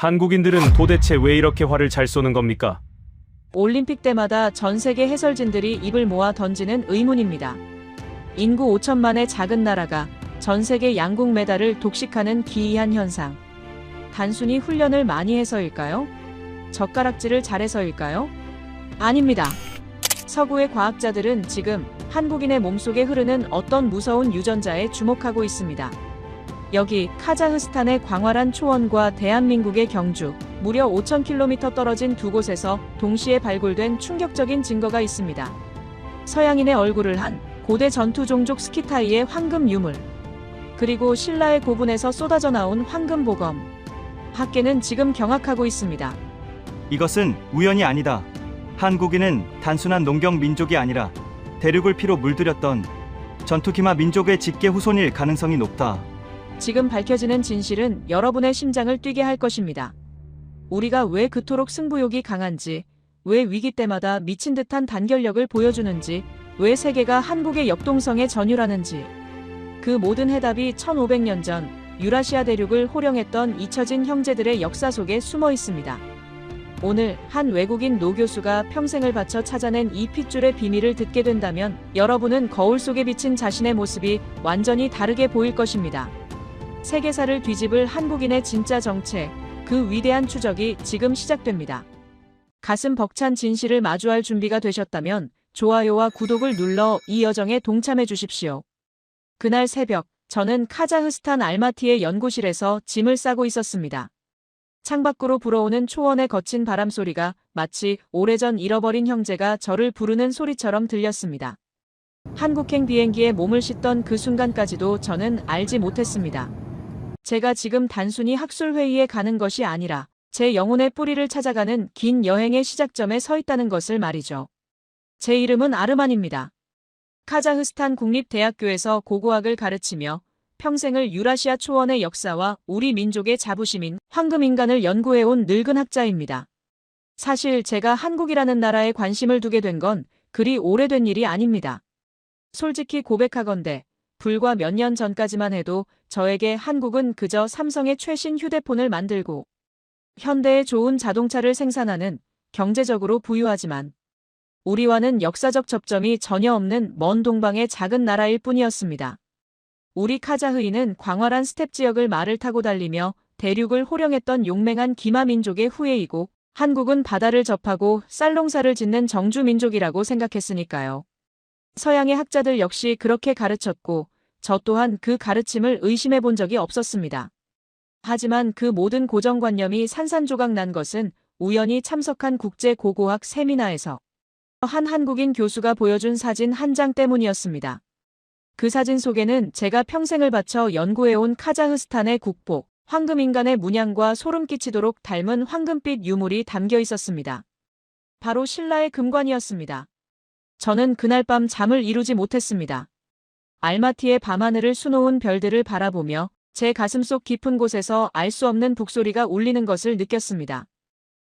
한국인들은 도대체 왜 이렇게 활을 잘 쏘는 겁니까? 올림픽 때마다 전 세계 해설진들이 입을 모아 던지는 의문입니다. 인구 5천만의 작은 나라가 전 세계 양궁 메달을 독식하는 기이한 현상. 단순히 훈련을 많이 해서일까요? 젓가락질을 잘해서일까요? 아닙니다. 서구의 과학자들은 지금 한국인의 몸속에 흐르는 어떤 무서운 유전자에 주목하고 있습니다. 여기 카자흐스탄의 광활한 초원과 대한민국의 경주, 무려 5,000km 떨어진 두 곳에서 동시에 발굴된 충격적인 증거가 있습니다. 서양인의 얼굴을 한 고대 전투 종족 스키타이의 황금 유물, 그리고 신라의 고분에서 쏟아져 나온 황금 보검. 학계는 지금 경악하고 있습니다. 이것은 우연이 아니다. 한국인은 단순한 농경 민족이 아니라 대륙을 피로 물들였던 전투기마 민족의 직계 후손일 가능성이 높다. 지금 밝혀지는 진실은 여러분의 심장을 뛰게 할 것입니다. 우리가 왜 그토록 승부욕이 강한지, 왜 위기 때마다 미친 듯한 단결력을 보여주는지, 왜 세계가 한국의 역동성에 전율하는지. 그 모든 해답이 1500년 전 유라시아 대륙을 호령했던 잊혀진 형제들의 역사 속에 숨어 있습니다. 오늘 한 외국인 노교수가 평생을 바쳐 찾아낸 이 핏줄의 비밀을 듣게 된다면 여러분은 거울 속에 비친 자신의 모습이 완전히 다르게 보일 것입니다. 세계사를 뒤집을 한국인의 진짜 정체, 그 위대한 추적이 지금 시작됩니다. 가슴 벅찬 진실을 마주할 준비가 되셨다면 좋아요와 구독을 눌러 이 여정에 동참해 주십시오. 그날 새벽, 저는 카자흐스탄 알마티의 연구실에서 짐을 싸고 있었습니다. 창밖으로 불어오는 초원의 거친 바람 소리가 마치 오래전 잃어버린 형제가 저를 부르는 소리처럼 들렸습니다. 한국행 비행기에 몸을 싣던 그 순간까지도 저는 알지 못했습니다. 제가 지금 단순히 학술회의에 가는 것이 아니라 제 영혼의 뿌리를 찾아가는 긴 여행의 시작점에 서 있다는 것을 말이죠. 제 이름은 아르만입니다. 카자흐스탄 국립대학교에서 고고학을 가르치며 평생을 유라시아 초원의 역사와 우리 민족의 자부심인 황금인간을 연구해온 늙은 학자입니다. 사실 제가 한국이라는 나라에 관심을 두게 된 건 그리 오래된 일이 아닙니다. 솔직히 고백하건대 불과 몇 년 전까지만 해도 저에게 한국은 그저 삼성의 최신 휴대폰을 만들고 현대의 좋은 자동차를 생산하는 경제적으로 부유하지만 우리와는 역사적 접점이 전혀 없는 먼 동방의 작은 나라일 뿐이었습니다. 우리 카자흐인은 광활한 스텝 지역을 말을 타고 달리며 대륙을 호령했던 용맹한 기마 민족의 후예이고 한국은 바다를 접하고 쌀농사를 짓는 정주 민족이라고 생각했으니까요. 서양의 학자들 역시 그렇게 가르쳤고 저 또한 그 가르침을 의심해 본 적이 없었습니다. 하지만 그 모든 고정관념이 산산조각 난 것은 우연히 참석한 국제 고고학 세미나에서 한 한국인 교수가 보여준 사진 한 장 때문이었습니다. 그 사진 속에는 제가 평생을 바쳐 연구해온 카자흐스탄의 국보, 황금인간의 문양과 소름 끼치도록 닮은 황금빛 유물이 담겨 있었습니다. 바로 신라의 금관이었습니다. 저는 그날 밤 잠을 이루지 못했습니다. 알마티의 밤하늘을 수놓은 별들을 바라보며 제 가슴속 깊은 곳에서 알 수 없는 북소리가 울리는 것을 느꼈습니다.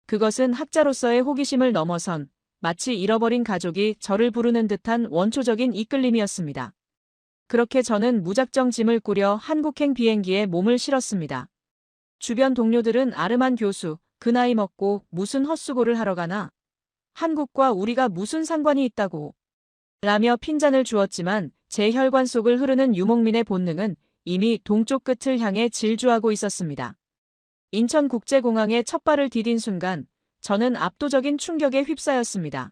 그것은 학자로서의 호기심을 넘어선 마치 잃어버린 가족이 저를 부르는 듯한 원초적인 이끌림이었습니다. 그렇게 저는 무작정 짐을 꾸려 한국행 비행기에 몸을 실었습니다. 주변 동료들은 아르만 교수, 그 나이 먹고 무슨 헛수고를 하러 가나? 한국과 우리가 무슨 상관이 있다고? 라며 핀잔을 주었지만 제 혈관 속을 흐르는 유목민의 본능은 이미 동쪽 끝을 향해 질주하고 있었습니다. 인천국제공항에 첫 발을 디딘 순간 저는 압도적인 충격에 휩싸였습니다.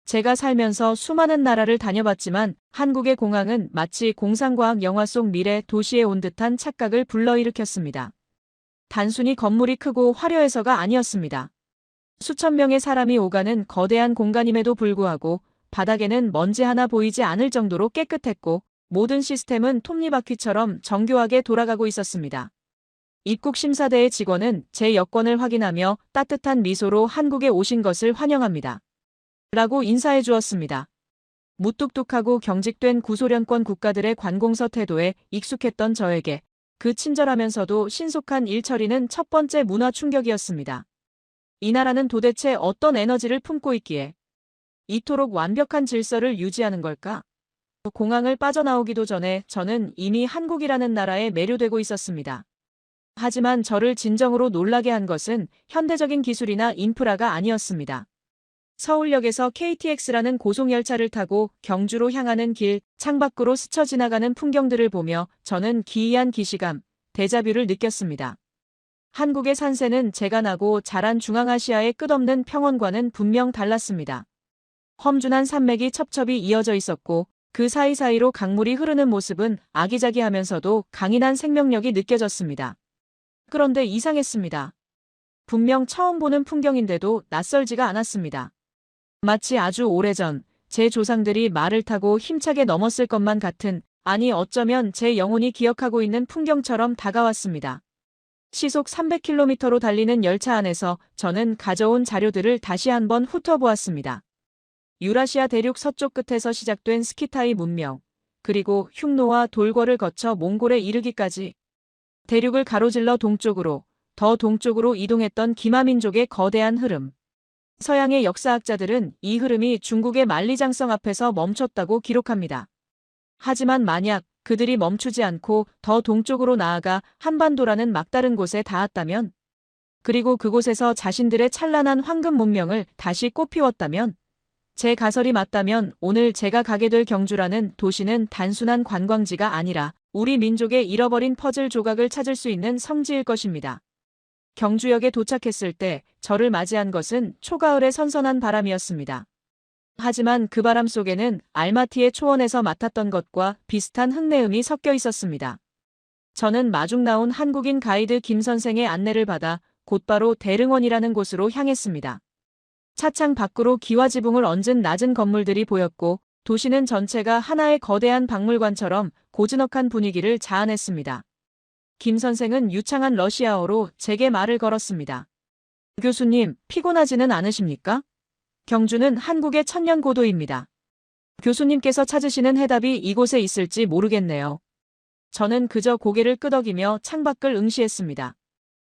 제가 살면서 수많은 나라를 다녀봤지만 한국의 공항은 마치 공상과학 영화 속 미래 도시에 온 듯한 착각을 불러일으켰습니다. 단순히 건물이 크고 화려해서가 아니었습니다. 수천 명의 사람이 오가는 거대한 공간임에도 불구하고 바닥에는 먼지 하나 보이지 않을 정도로 깨끗했고 모든 시스템은 톱니바퀴처럼 정교하게 돌아가고 있었습니다. 입국 심사대의 직원은 제 여권을 확인하며 따뜻한 미소로 한국에 오신 것을 환영합니다. 라고 인사해 주었습니다. 무뚝뚝하고 경직된 구소련권 국가들의 관공서 태도에 익숙했던 저에게 그 친절하면서도 신속한 일처리는 첫 번째 문화 충격이었습니다. 이 나라는 도대체 어떤 에너지를 품고 있기에 이토록 완벽한 질서를 유지하는 걸까? 공항을 빠져나오기도 전에 저는 이미 한국이라는 나라에 매료되고 있었습니다. 하지만 저를 진정으로 놀라게 한 것은 현대적인 기술이나 인프라가 아니었습니다. 서울역에서 KTX라는 고속열차를 타고 경주로 향하는 길, 창밖으로 스쳐 지나가는 풍경들을 보며 저는 기이한 기시감, 데자뷰를 느꼈습니다. 한국의 산세는 제가 나고 자란 중앙아시아의 끝없는 평원과는 분명 달랐습니다. 험준한 산맥이 첩첩이 이어져 있었고 그 사이사이로 강물이 흐르는 모습은 아기자기하면서도 강인한 생명력이 느껴졌습니다. 그런데 이상했습니다. 분명 처음 보는 풍경인데도 낯설지가 않았습니다. 마치 아주 오래전 제 조상들이 말을 타고 힘차게 넘었을 것만 같은, 아니 어쩌면 제 영혼이 기억하고 있는 풍경처럼 다가왔습니다. 시속 300km로 달리는 열차 안에서 저는 가져온 자료들을 다시 한번 훑어보았습니다. 유라시아 대륙 서쪽 끝에서 시작된 스키타이 문명, 그리고 흉노와 돌궐을 거쳐 몽골에 이르기까지 대륙을 가로질러 동쪽으로, 더 동쪽으로 이동했던 기마민족의 거대한 흐름. 서양의 역사학자들은 이 흐름이 중국의 만리장성 앞에서 멈췄다고 기록합니다. 하지만 만약 그들이 멈추지 않고 더 동쪽으로 나아가 한반도라는 막다른 곳에 닿았다면, 그리고 그곳에서 자신들의 찬란한 황금 문명을 다시 꽃피웠다면, 제 가설이 맞다면 오늘 제가 가게 될 경주라는 도시는 단순한 관광지가 아니라 우리 민족의 잃어버린 퍼즐 조각을 찾을 수 있는 성지일 것입니다. 경주역에 도착했을 때 저를 맞이한 것은 초가을의 선선한 바람이었습니다. 하지만 그 바람 속에는 알마티의 초원에서 맡았던 것과 비슷한 흙내음이 섞여 있었습니다. 저는 마중 나온 한국인 가이드 김 선생의 안내를 받아 곧바로 대릉원이라는 곳으로 향했습니다. 차창 밖으로 기와지붕을 얹은 낮은 건물들이 보였고 도시는 전체가 하나의 거대한 박물관처럼 고즈넉한 분위기를 자아냈습니다. 김 선생은 유창한 러시아어로 제게 말을 걸었습니다. 교수님, 피곤하지는 않으십니까? 경주는 한국의 천년고도입니다. 교수님께서 찾으시는 해답이 이곳에 있을지 모르겠네요. 저는 그저 고개를 끄덕이며 창밖을 응시했습니다.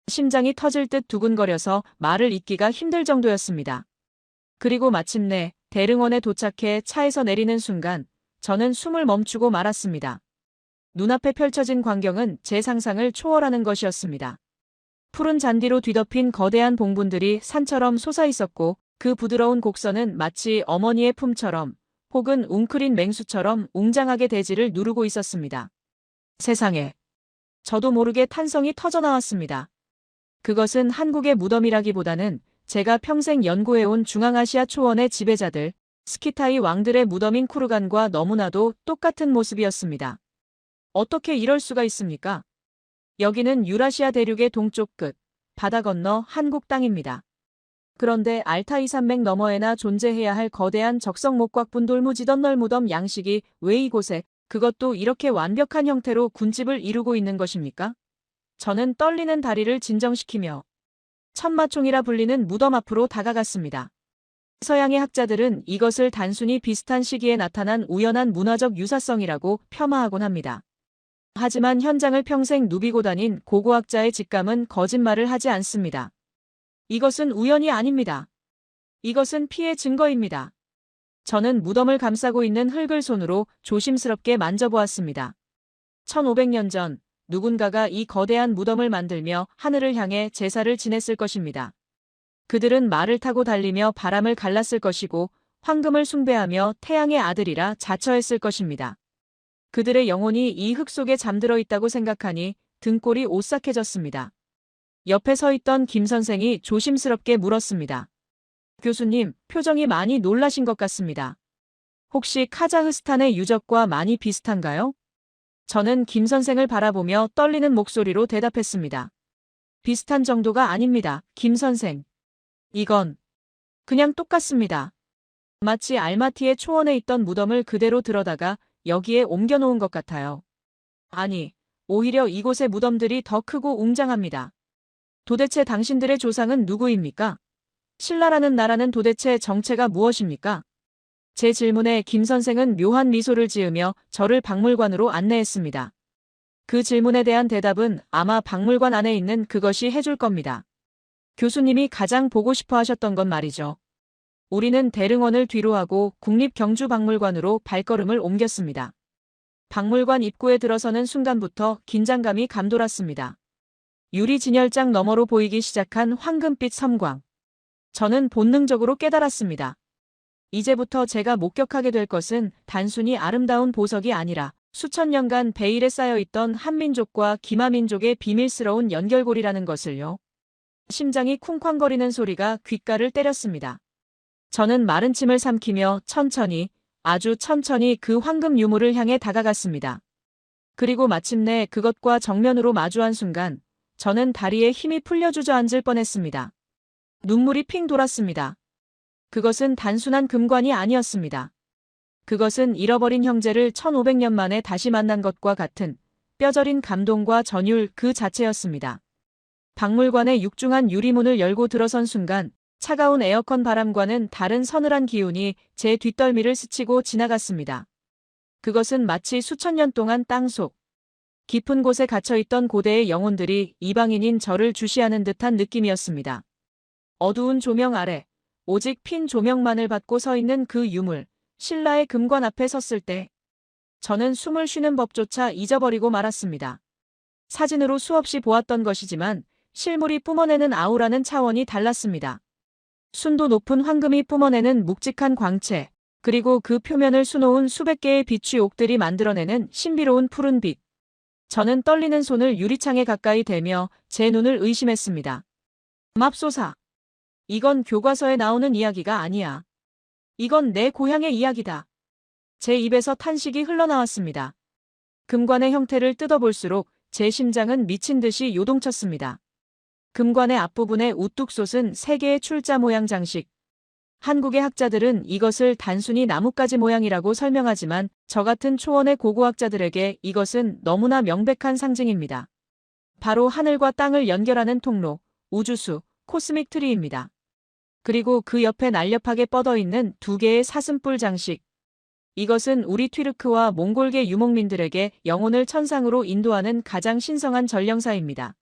심장이 터질 듯 두근거려서 말을 잇기가 힘들 정도였습니다. 그리고 마침내 대릉원에 도착해 차에서 내리는 순간 저는 숨을 멈추고 말았습니다. 눈앞에 펼쳐진 광경은 제 상상을 초월하는 것이었습니다. 푸른 잔디로 뒤덮인 거대한 봉분들이 산처럼 솟아있었고 그 부드러운 곡선은 마치 어머니의 품처럼 혹은 웅크린 맹수처럼 웅장하게 대지를 누르고 있었습니다. 세상에. 저도 모르게 탄성이 터져나왔습니다. 그것은 한국의 무덤이라기보다는 제가 평생 연구해온 중앙아시아 초원의 지배자들, 스키타이 왕들의 무덤인 쿠르간과 너무나도 똑같은 모습이었습니다. 어떻게 이럴 수가 있습니까? 여기는 유라시아 대륙의 동쪽 끝, 바다 건너 한국 땅입니다. 그런데 알타이 산맥 너머에나 존재해야 할 거대한 적성목곽분 돌무지던 무덤 양식이 왜 이곳에, 그것도 이렇게 완벽한 형태로 군집을 이루고 있는 것입니까? 저는 떨리는 다리를 진정시키며 천마총이라 불리는 무덤 앞으로 다가갔습니다. 서양의 학자들은 이것을 단순히 비슷한 시기에 나타난 우연한 문화적 유사성이라고 폄하하곤 합니다. 하지만 현장을 평생 누비고 다닌 고고학자의 직감은 거짓말을 하지 않습니다. 이것은 우연이 아닙니다. 이것은 피의 증거입니다. 저는 무덤을 감싸고 있는 흙을 손으로 조심스럽게 만져보았습니다. 1500년 전 누군가가 이 거대한 무덤을 만들며 하늘을 향해 제사를 지냈을 것입니다. 그들은 말을 타고 달리며 바람을 갈랐을 것이고 황금을 숭배하며 태양의 아들이라 자처했을 것입니다. 그들의 영혼이 이 흙 속에 잠들어 있다고 생각하니 등골이 오싹해졌습니다. 옆에 서 있던 김 선생이 조심스럽게 물었습니다. 교수님, 표정이 많이 놀라신 것 같습니다. 혹시 카자흐스탄의 유적과 많이 비슷한가요? 저는 김 선생을 바라보며 떨리는 목소리로 대답했습니다. 비슷한 정도가 아닙니다, 김 선생. 이건 그냥 똑같습니다. 마치 알마티의 초원에 있던 무덤을 그대로 들어다가 여기에 옮겨놓은 것 같아요. 아니, 오히려 이곳의 무덤들이 더 크고 웅장합니다. 도대체 당신들의 조상은 누구입니까? 신라라는 나라는 도대체 정체가 무엇입니까? 제 질문에 김 선생은 묘한 미소를 지으며 저를 박물관으로 안내했습니다. 그 질문에 대한 대답은 아마 박물관 안에 있는 그것이 해줄 겁니다. 교수님이 가장 보고 싶어 하셨던 건 말이죠. 우리는 대릉원을 뒤로하고 국립경주박물관으로 발걸음을 옮겼습니다. 박물관 입구에 들어서는 순간부터 긴장감이 감돌았습니다. 유리 진열장 너머로 보이기 시작한 황금빛 섬광. 저는 본능적으로 깨달았습니다. 이제부터 제가 목격하게 될 것은 단순히 아름다운 보석이 아니라 수천 년간 베일에 쌓여있던 한민족과 기마민족의 비밀스러운 연결고리라는 것을요. 심장이 쿵쾅거리는 소리가 귓가를 때렸습니다. 저는 마른 침을 삼키며 천천히, 아주 천천히 그 황금 유물을 향해 다가갔습니다. 그리고 마침내 그것과 정면으로 마주한 순간 저는 다리에 힘이 풀려 주저앉을 뻔했습니다. 눈물이 핑 돌았습니다. 그것은 단순한 금관이 아니었습니다. 그것은 잃어버린 형제를 1500년 만에 다시 만난 것과 같은 뼈저린 감동과 전율 그 자체였습니다. 박물관의 육중한 유리문을 열고 들어선 순간 차가운 에어컨 바람과는 다른 서늘한 기운이 제 뒷덜미를 스치고 지나갔습니다. 그것은 마치 수천 년 동안 땅속 깊은 곳에 갇혀있던 고대의 영혼들이 이방인인 저를 주시하는 듯한 느낌이었습니다. 어두운 조명 아래 오직 핀 조명만을 받고 서 있는 그 유물, 신라의 금관 앞에 섰을 때 저는 숨을 쉬는 법조차 잊어버리고 말았습니다. 사진으로 수없이 보았던 것이지만 실물이 뿜어내는 아우라는 차원이 달랐습니다. 순도 높은 황금이 뿜어내는 묵직한 광채, 그리고 그 표면을 수놓은 수백 개의 빛의 옥들이 만들어내는 신비로운 푸른빛. 저는 떨리는 손을 유리창에 가까이 대며 제 눈을 의심했습니다. 맙소사. 이건 교과서에 나오는 이야기가 아니야. 이건 내 고향의 이야기다. 제 입에서 탄식이 흘러나왔습니다. 금관의 형태를 뜯어볼수록 제 심장은 미친 듯이 요동쳤습니다. 금관의 앞부분에 우뚝 솟은 3개의 출자 모양 장식. 한국의 학자들은 이것을 단순히 나뭇가지 모양이라고 설명하지만 저 같은 초원의 고고학자들에게 이것은 너무나 명백한 상징입니다. 바로 하늘과 땅을 연결하는 통로, 우주수, 코스믹 트리입니다. 그리고 그 옆에 날렵하게 뻗어있는 2개의 사슴뿔 장식. 이것은 우리 튀르크와 몽골계 유목민들에게 영혼을 천상으로 인도하는 가장 신성한 전령사입니다.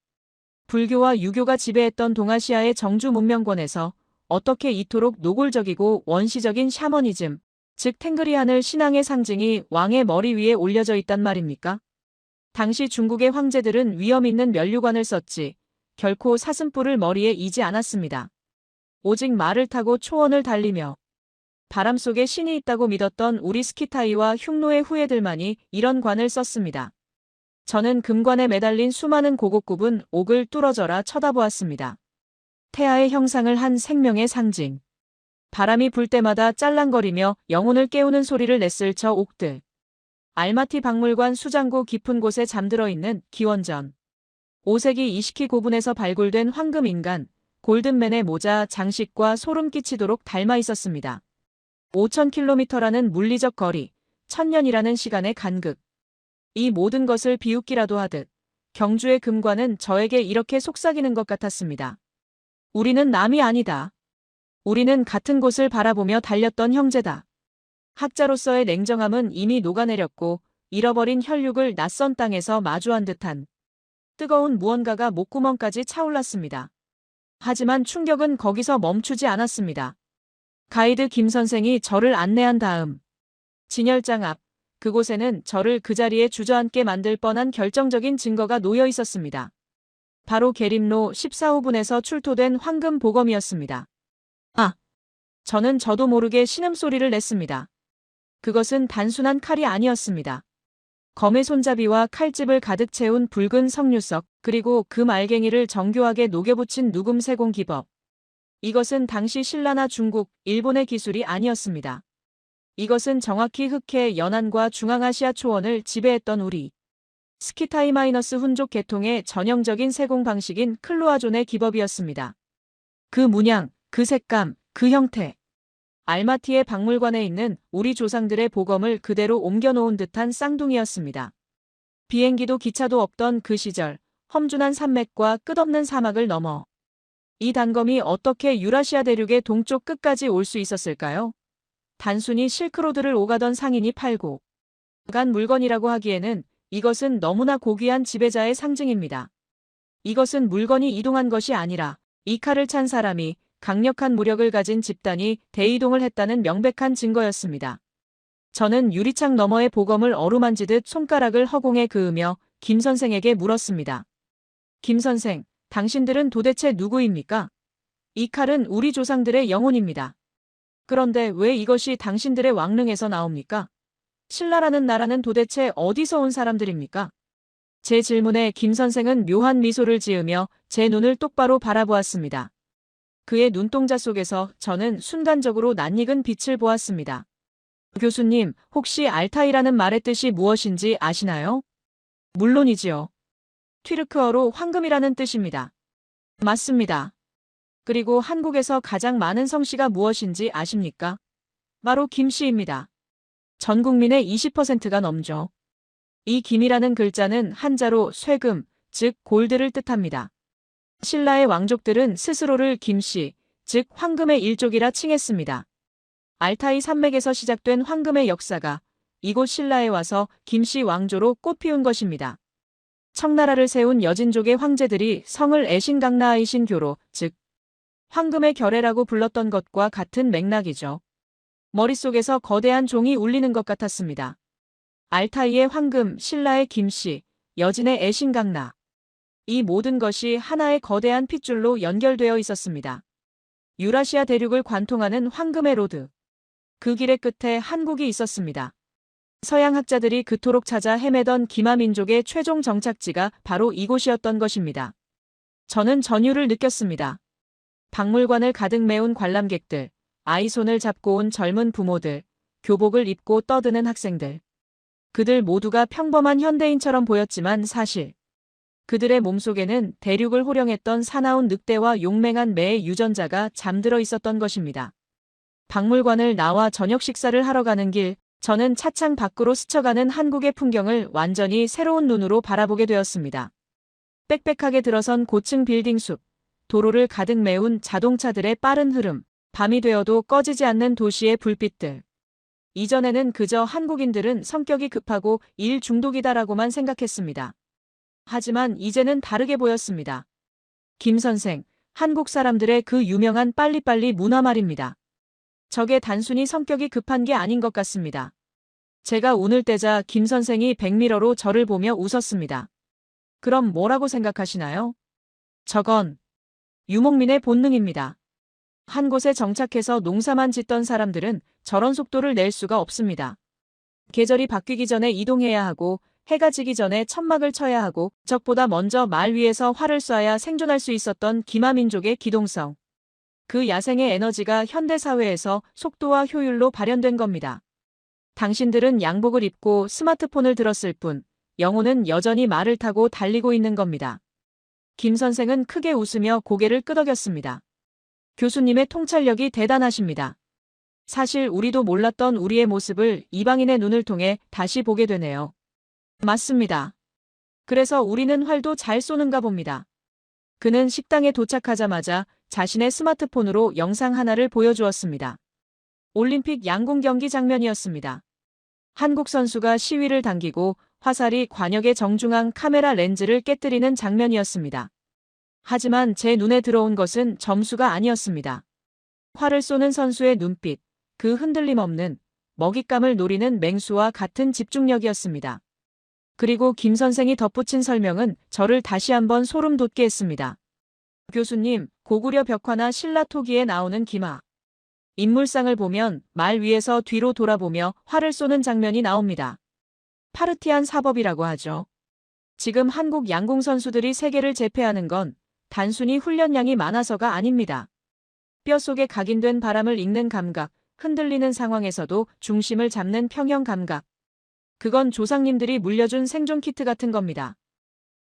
불교와 유교가 지배했던 동아시아의 정주 문명권에서 어떻게 이토록 노골적이고 원시적인 샤머니즘, 즉 탱그리하늘 신앙의 상징이 왕의 머리 위에 올려져 있단 말입니까? 당시 중국의 황제들은 위험 있는 면류관을 썼지 결코 사슴뿔을 머리에 이지 않았습니다. 오직 말을 타고 초원을 달리며 바람 속에 신이 있다고 믿었던 우리 스키타이와 흉노의 후예들만이 이런 관을 썼습니다. 저는 금관에 매달린 수많은 고곡굽은 옥을 뚫어져라 쳐다보았습니다. 태아의 형상을 한 생명의 상징. 바람이 불 때마다 짤랑거리며 영혼을 깨우는 소리를 냈을 저 옥들. 알마티 박물관 수장고 깊은 곳에 잠들어 있는 기원전 5세기 이시키 고분에서 발굴된 황금 인간, 골든맨의 모자 장식과 소름 끼치도록 닮아 있었습니다. 5000km라는 물리적 거리, 1000년이라는 시간의 간극. 이 모든 것을 비웃기라도 하듯 경주의 금관은 저에게 이렇게 속삭이는 것 같았습니다. 우리는 남이 아니다. 우리는 같은 곳을 바라보며 달렸던 형제다. 학자로서의 냉정함은 이미 녹아내렸고 잃어버린 혈육을 낯선 땅에서 마주한 듯한 뜨거운 무언가가 목구멍까지 차올랐습니다. 하지만 충격은 거기서 멈추지 않았습니다. 가이드 김 선생이 저를 안내한 다음 진열장 앞 그곳에는 저를 그 자리에 주저앉게 만들 뻔한 결정적인 증거가 놓여 있었습니다. 바로 계림로 14호분에서 출토된 황금 보검이었습니다. 아! 저는 저도 모르게 신음소리를 냈습니다. 그것은 단순한 칼이 아니었습니다. 검의 손잡이와 칼집을 가득 채운 붉은 석류석, 그리고 금 알갱이를 정교하게 녹여붙인 누금 세공 기법. 이것은 당시 신라나 중국, 일본의 기술이 아니었습니다. 이것은 정확히 흑해, 연안과 중앙아시아 초원을 지배했던 우리 스키타이- 훈족 계통의 전형적인 세공 방식인 클로아존의 기법이었습니다. 그 문양, 그 색감, 그 형태. 알마티의 박물관에 있는 우리 조상들의 보검을 그대로 옮겨놓은 듯한 쌍둥이였습니다. 비행기도 기차도 없던 그 시절, 험준한 산맥과 끝없는 사막을 넘어 이 단검이 어떻게 유라시아 대륙의 동쪽 끝까지 올 수 있었을까요? 단순히 실크로드를 오가던 상인이 팔고 간 물건이라고 하기에는 이것은 너무나 고귀한 지배자의 상징입니다. 이것은 물건이 이동한 것이 아니라 이 칼을 찬 사람이 강력한 무력을 가진 집단이 대이동을 했다는 명백한 증거였습니다. 저는 유리창 너머의 보검을 어루만지듯 손가락을 허공에 그으며 김 선생에게 물었습니다. 김 선생, 당신들은 도대체 누구입니까? 이 칼은 우리 조상들의 영혼입니다. 그런데 왜 이것이 당신들의 왕릉에서 나옵니까? 신라라는 나라는 도대체 어디서 온 사람들입니까? 제 질문에 김 선생은 묘한 미소를 지으며 제 눈을 똑바로 바라보았습니다. 그의 눈동자 속에서 저는 순간적으로 낯익은 빛을 보았습니다. 교수님, 혹시 알타이라는 말의 뜻이 무엇인지 아시나요? 물론이지요. 튀르크어로 황금이라는 뜻입니다. 맞습니다. 그리고 한국에서 가장 많은 성씨가 무엇인지 아십니까? 바로 김씨입니다. 전 국민의 20%가 넘죠. 이 김이라는 글자는 한자로 쇠금, 즉 골드를 뜻합니다. 신라의 왕족들은 스스로를 김씨, 즉 황금의 일족이라 칭했습니다. 알타이 산맥에서 시작된 황금의 역사가 이곳 신라에 와서 김씨 왕조로 꽃피운 것입니다. 청나라를 세운 여진족의 황제들이 성을 애신강나아이신교로, 즉 황금의 결례라고 불렀던 것과 같은 맥락이죠. 머릿속에서 거대한 종이 울리는 것 같았습니다. 알타이의 황금, 신라의 김씨, 여진의 애신강나. 이 모든 것이 하나의 거대한 핏줄로 연결되어 있었습니다. 유라시아 대륙을 관통하는 황금의 로드. 그 길의 끝에 한국이 있었습니다. 서양 학자들이 그토록 찾아 헤매던 기마 민족의 최종 정착지가 바로 이곳이었던 것입니다. 저는 전율을 느꼈습니다. 박물관을 가득 메운 관람객들, 아이 손을 잡고 온 젊은 부모들, 교복을 입고 떠드는 학생들. 그들 모두가 평범한 현대인처럼 보였지만 사실 그들의 몸속에는 대륙을 호령했던 사나운 늑대와 용맹한 매의 유전자가 잠들어 있었던 것입니다. 박물관을 나와 저녁 식사를 하러 가는 길, 저는 차창 밖으로 스쳐가는 한국의 풍경을 완전히 새로운 눈으로 바라보게 되었습니다. 빽빽하게 들어선 고층 빌딩 숲, 도로를 가득 메운 자동차들의 빠른 흐름, 밤이 되어도 꺼지지 않는 도시의 불빛들. 이전에는 그저 한국인들은 성격이 급하고 일 중독이다라고만 생각했습니다. 하지만 이제는 다르게 보였습니다. 김 선생, 한국 사람들의 그 유명한 빨리빨리 문화 말입니다. 저게 단순히 성격이 급한 게 아닌 것 같습니다. 제가 운을 떼자 김 선생이 백미러로 저를 보며 웃었습니다. 그럼 뭐라고 생각하시나요? 저건 유목민의 본능입니다. 한 곳에 정착해서 농사만 짓던 사람들은 저런 속도를 낼 수가 없습니다. 계절이 바뀌기 전에 이동해야 하고 해가 지기 전에 천막을 쳐야 하고 적보다 먼저 말 위에서 활을 쏴야 생존할 수 있었던 기마민족의 기동성. 그 야생의 에너지가 현대사회에서 속도와 효율로 발현된 겁니다. 당신들은 양복을 입고 스마트폰을 들었을 뿐 영혼은 여전히 말을 타고 달리고 있는 겁니다. 김 선생은 크게 웃으며 고개를 끄덕였습니다. 교수님의 통찰력이 대단하십니다. 사실 우리도 몰랐던 우리의 모습을 이방인의 눈을 통해 다시 보게 되네요. 맞습니다. 그래서 우리는 활도 잘 쏘는가 봅니다. 그는 식당에 도착하자마자 자신의 스마트폰으로 영상 하나를 보여주었습니다. 올림픽 양궁 경기 장면이었습니다. 한국 선수가 시위를 당기고 화살이 관역의 정중앙 카메라 렌즈를 깨뜨리는 장면이었습니다. 하지만 제 눈에 들어온 것은 점수가 아니었습니다. 활을 쏘는 선수의 눈빛, 그 흔들림 없는 먹잇감을 노리는 맹수와 같은 집중력이었습니다. 그리고 김 선생이 덧붙인 설명은 저를 다시 한번 소름 돋게 했습니다. 교수님, 고구려 벽화나 신라 토기에 나오는 기마. 인물상을 보면 말 위에서 뒤로 돌아보며 활을 쏘는 장면이 나옵니다. 파르티안 사법이라고 하죠. 지금 한국 양궁 선수들이 세계를 제패하는 건 단순히 훈련량이 많아서가 아닙니다. 뼛속에 각인된 바람을 읽는 감각, 흔들리는 상황에서도 중심을 잡는 평형 감각. 그건 조상님들이 물려준 생존 키트 같은 겁니다.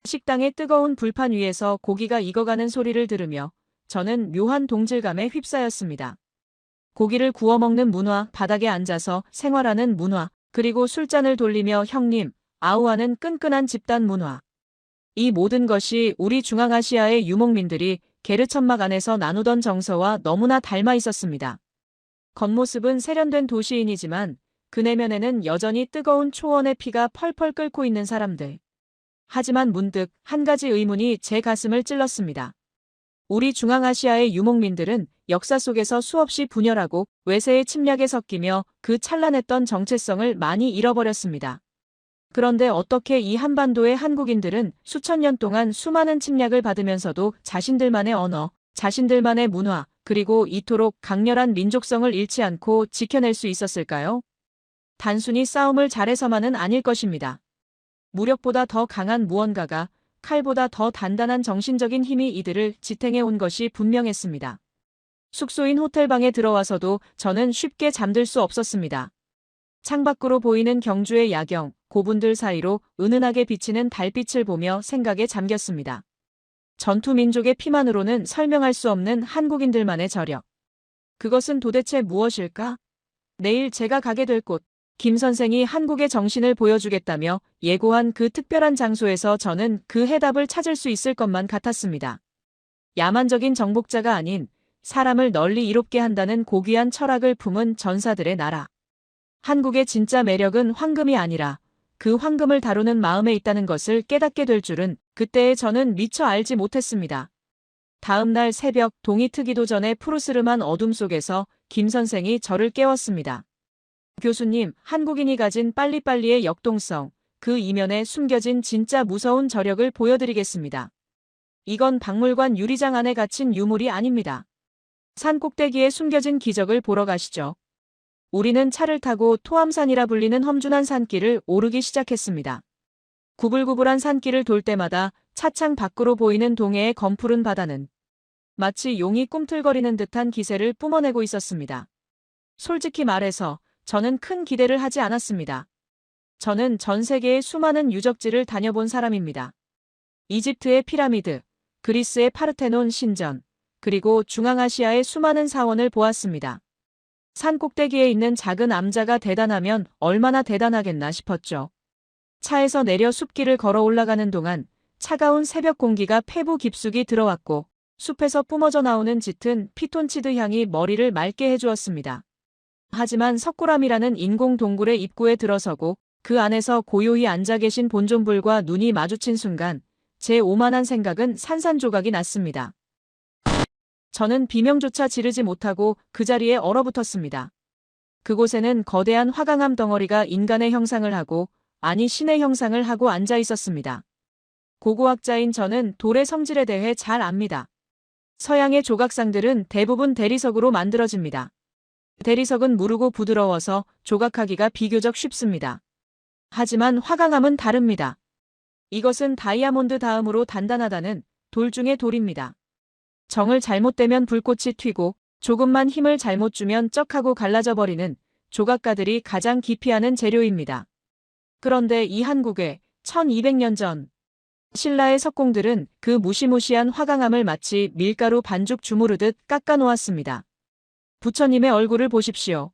식당의 뜨거운 불판 위에서 고기가 익어가는 소리를 들으며 저는 묘한 동질감에 휩싸였습니다. 고기를 구워 먹는 문화, 바닥에 앉아서 생활하는 문화, 그리고 술잔을 돌리며 형님, 아우하는 끈끈한 집단 문화. 이 모든 것이 우리 중앙아시아의 유목민들이 게르천막 안에서 나누던 정서와 너무나 닮아 있었습니다. 겉모습은 세련된 도시인이지만 그 내면에는 여전히 뜨거운 초원의 피가 펄펄 끓고 있는 사람들. 하지만 문득 한 가지 의문이 제 가슴을 찔렀습니다. 우리 중앙아시아의 유목민들은 역사 속에서 수없이 분열하고 외세의 침략에 섞이며 그 찬란했던 정체성을 많이 잃어버렸습니다. 그런데 어떻게 이 한반도의 한국인들은 수천 년 동안 수많은 침략을 받으면서도 자신들만의 언어, 자신들만의 문화, 그리고 이토록 강렬한 민족성을 잃지 않고 지켜낼 수 있었을까요? 단순히 싸움을 잘해서만은 아닐 것입니다. 무력보다 더 강한 무언가가, 칼보다 더 단단한 정신적인 힘이 이들을 지탱해 온 것이 분명했습니다. 숙소인 호텔방에 들어와서도 저는 쉽게 잠들 수 없었습니다. 창밖으로 보이는 경주의 야경, 고분들 사이로 은은하게 비치는 달빛을 보며 생각에 잠겼습니다. 전투민족의 피만으로는 설명할 수 없는 한국인들만의 저력. 그것은 도대체 무엇일까? 내일 제가 가게 될 곳, 김 선생이 한국의 정신을 보여주겠다며 예고한 그 특별한 장소에서 저는 그 해답을 찾을 수 있을 것만 같았습니다. 야만적인 정복자가 아닌 사람을 널리 이롭게 한다는 고귀한 철학을 품은 전사들의 나라. 한국의 진짜 매력은 황금이 아니라 그 황금을 다루는 마음에 있다는 것을 깨닫게 될 줄은 그때의 저는 미처 알지 못했습니다. 다음 날 새벽 동이 트기도 전에 푸르스름한 어둠 속에서 김 선생이 저를 깨웠습니다. 교수님, 한국인이 가진 빨리빨리의 역동성, 그 이면에 숨겨진 진짜 무서운 저력을 보여드리겠습니다. 이건 박물관 유리장 안에 갇힌 유물이 아닙니다. 산 꼭대기에 숨겨진 기적을 보러 가시죠. 우리는 차를 타고 토암산이라 불리는 험준한 산길을 오르기 시작했습니다. 구불구불한 산길을 돌 때마다 차창 밖으로 보이는 동해의 검푸른 바다는 마치 용이 꿈틀거리는 듯한 기세를 뿜어내고 있었습니다. 솔직히 말해서 저는 큰 기대를 하지 않았습니다. 저는 전 세계의 수많은 유적지를 다녀본 사람입니다. 이집트의 피라미드, 그리스의 파르테논 신전, 그리고 중앙아시아의 수많은 사원을 보았습니다. 산 꼭대기에 있는 작은 암자가 대단하면 얼마나 대단하겠나 싶었죠. 차에서 내려 숲길을 걸어 올라가는 동안 차가운 새벽 공기가 폐부 깊숙이 들어왔고 숲에서 뿜어져 나오는 짙은 피톤치드 향이 머리를 맑게 해주었습니다. 하지만 석굴암이라는 인공 동굴의 입구에 들어서고 그 안에서 고요히 앉아 계신 본존불과 눈이 마주친 순간 제 오만한 생각은 산산조각이 났습니다. 저는 비명조차 지르지 못하고 그 자리에 얼어붙었습니다. 그곳에는 거대한 화강암 덩어리가 인간의 형상을 하고, 아니 신의 형상을 하고 앉아 있었습니다. 고고학자인 저는 돌의 성질에 대해 잘 압니다. 서양의 조각상들은 대부분 대리석으로 만들어집니다. 대리석은 무르고 부드러워서 조각하기가 비교적 쉽습니다. 하지만 화강암은 다릅니다. 이것은 다이아몬드 다음으로 단단하다는 돌 중의 돌입니다. 정을 잘못되면 불꽃이 튀고 조금만 힘을 잘못 주면 쩍하고 갈라져 버리는 조각가들이 가장 기피하는 재료입니다. 그런데 이 한국에 1200년 전 신라의 석공들은 그 무시무시한 화강암을 마치 밀가루 반죽 주무르듯 깎아 놓았습니다. 부처님의 얼굴을 보십시오.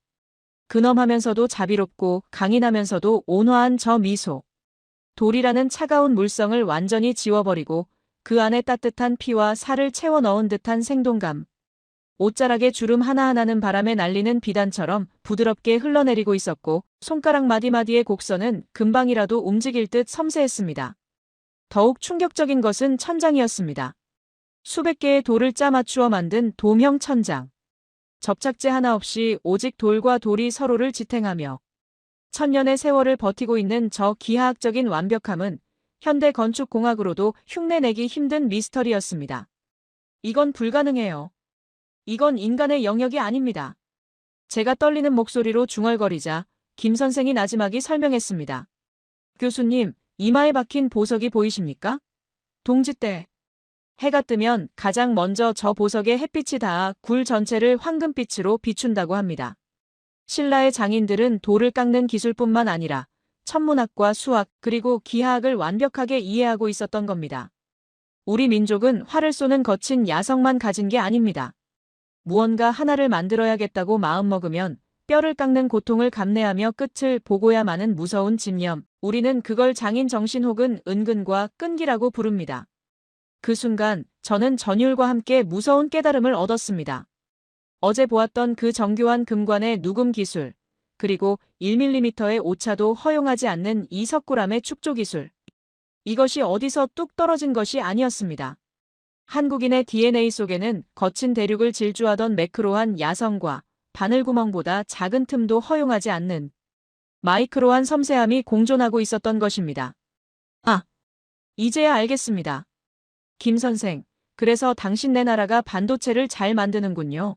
근엄하면서도 자비롭고 강인하면서도 온화한 저 미소. 돌이라는 차가운 물성을 완전히 지워버리고 그 안에 따뜻한 피와 살을 채워 넣은 듯한 생동감. 옷자락의 주름 하나하나는 바람에 날리는 비단처럼 부드럽게 흘러내리고 있었고 손가락 마디마디의 곡선은 금방이라도 움직일 듯 섬세했습니다. 더욱 충격적인 것은 천장이었습니다. 수백 개의 돌을 짜 맞추어 만든 도형 천장. 접착제 하나 없이 오직 돌과 돌이 서로를 지탱하며 천년의 세월을 버티고 있는 저 기하학적인 완벽함은 현대 건축공학으로도 흉내내기 힘든 미스터리였습니다. 이건 불가능해요. 이건 인간의 영역이 아닙니다. 제가 떨리는 목소리로 중얼거리자 김 선생이 나지막이 설명했습니다. 교수님, 이마에 박힌 보석이 보이십니까? 동짓대. 해가 뜨면 가장 먼저 저 보석에 햇빛이 닿아 굴 전체를 황금빛으로 비춘다고 합니다. 신라의 장인들은 돌을 깎는 기술뿐만 아니라 천문학과 수학 그리고 기하학을 완벽하게 이해하고 있었던 겁니다. 우리 민족은 활을 쏘는 거친 야성만 가진 게 아닙니다. 무언가 하나를 만들어야겠다고 마음먹으면 뼈를 깎는 고통을 감내하며 끝을 보고야마는 무서운 집념, 우리는 그걸 장인 정신 혹은 은근과 끈기라고 부릅니다. 그 순간 저는 전율과 함께 무서운 깨달음을 얻었습니다. 어제 보았던 그 정교한 금관의 누금 기술, 그리고 1mm의 오차도 허용하지 않는 이 석굴암의 축조 기술. 이것이 어디서 뚝 떨어진 것이 아니었습니다. 한국인의 DNA 속에는 거친 대륙을 질주하던 매크로한 야성과 바늘구멍보다 작은 틈도 허용하지 않는 마이크로한 섬세함이 공존하고 있었던 것입니다. 아, 이제야 알겠습니다. 김 선생, 그래서 당신네 나라가 반도체를 잘 만드는군요.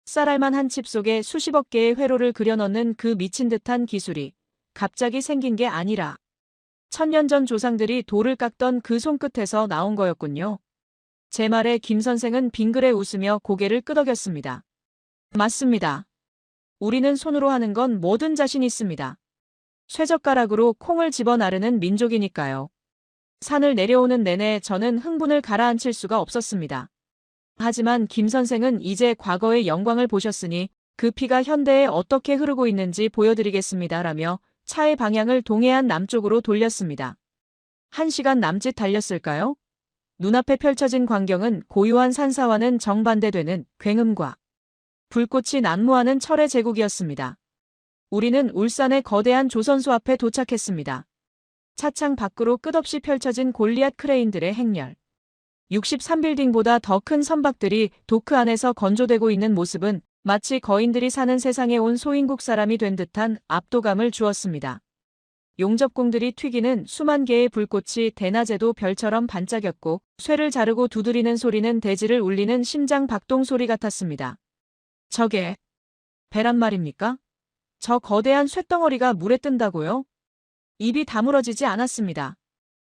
쌀알만 한 칩 속에 수십억 개의 회로를 그려넣는 그 미친 듯한 기술이 갑자기 생긴 게 아니라 1000년 전 조상들이 돌을 깎던 그 손끝에서 나온 거였군요. 제 말에 김 선생은 빙그레 웃으며 고개를 끄덕였습니다. 맞습니다. 우리는 손으로 하는 건 뭐든 자신 있습니다. 쇠젓가락으로 콩을 집어 나르는 민족이니까요. 산을 내려오는 내내 저는 흥분을 가라앉힐 수가 없었습니다. 하지만 김 선생은 이제 과거의 영광을 보셨으니 그 피가 현대에 어떻게 흐르고 있는지 보여드리겠습니다라며 차의 방향을 동해안 남쪽으로 돌렸습니다. 1시간 남짓 달렸을까요? 눈앞에 펼쳐진 광경은 고요한 산사와는 정반대되는 굉음과 불꽃이 난무하는 철의 제국이었습니다. 우리는 울산의 거대한 조선소 앞에 도착했습니다. 차창 밖으로 끝없이 펼쳐진 골리앗 크레인들의 행렬. 63빌딩보다 더 큰 선박들이 도크 안에서 건조되고 있는 모습은 마치 거인들이 사는 세상에 온 소인국 사람이 된 듯한 압도감을 주었습니다. 용접공들이 튀기는 수만 개의 불꽃이 대낮에도 별처럼 반짝였고 쇠를 자르고 두드리는 소리는 대지를 울리는 심장 박동 소리 같았습니다. 저게 배란 말입니까? 저 거대한 쇳덩어리가 물에 뜬다고요? 입이 다물어지지 않았습니다.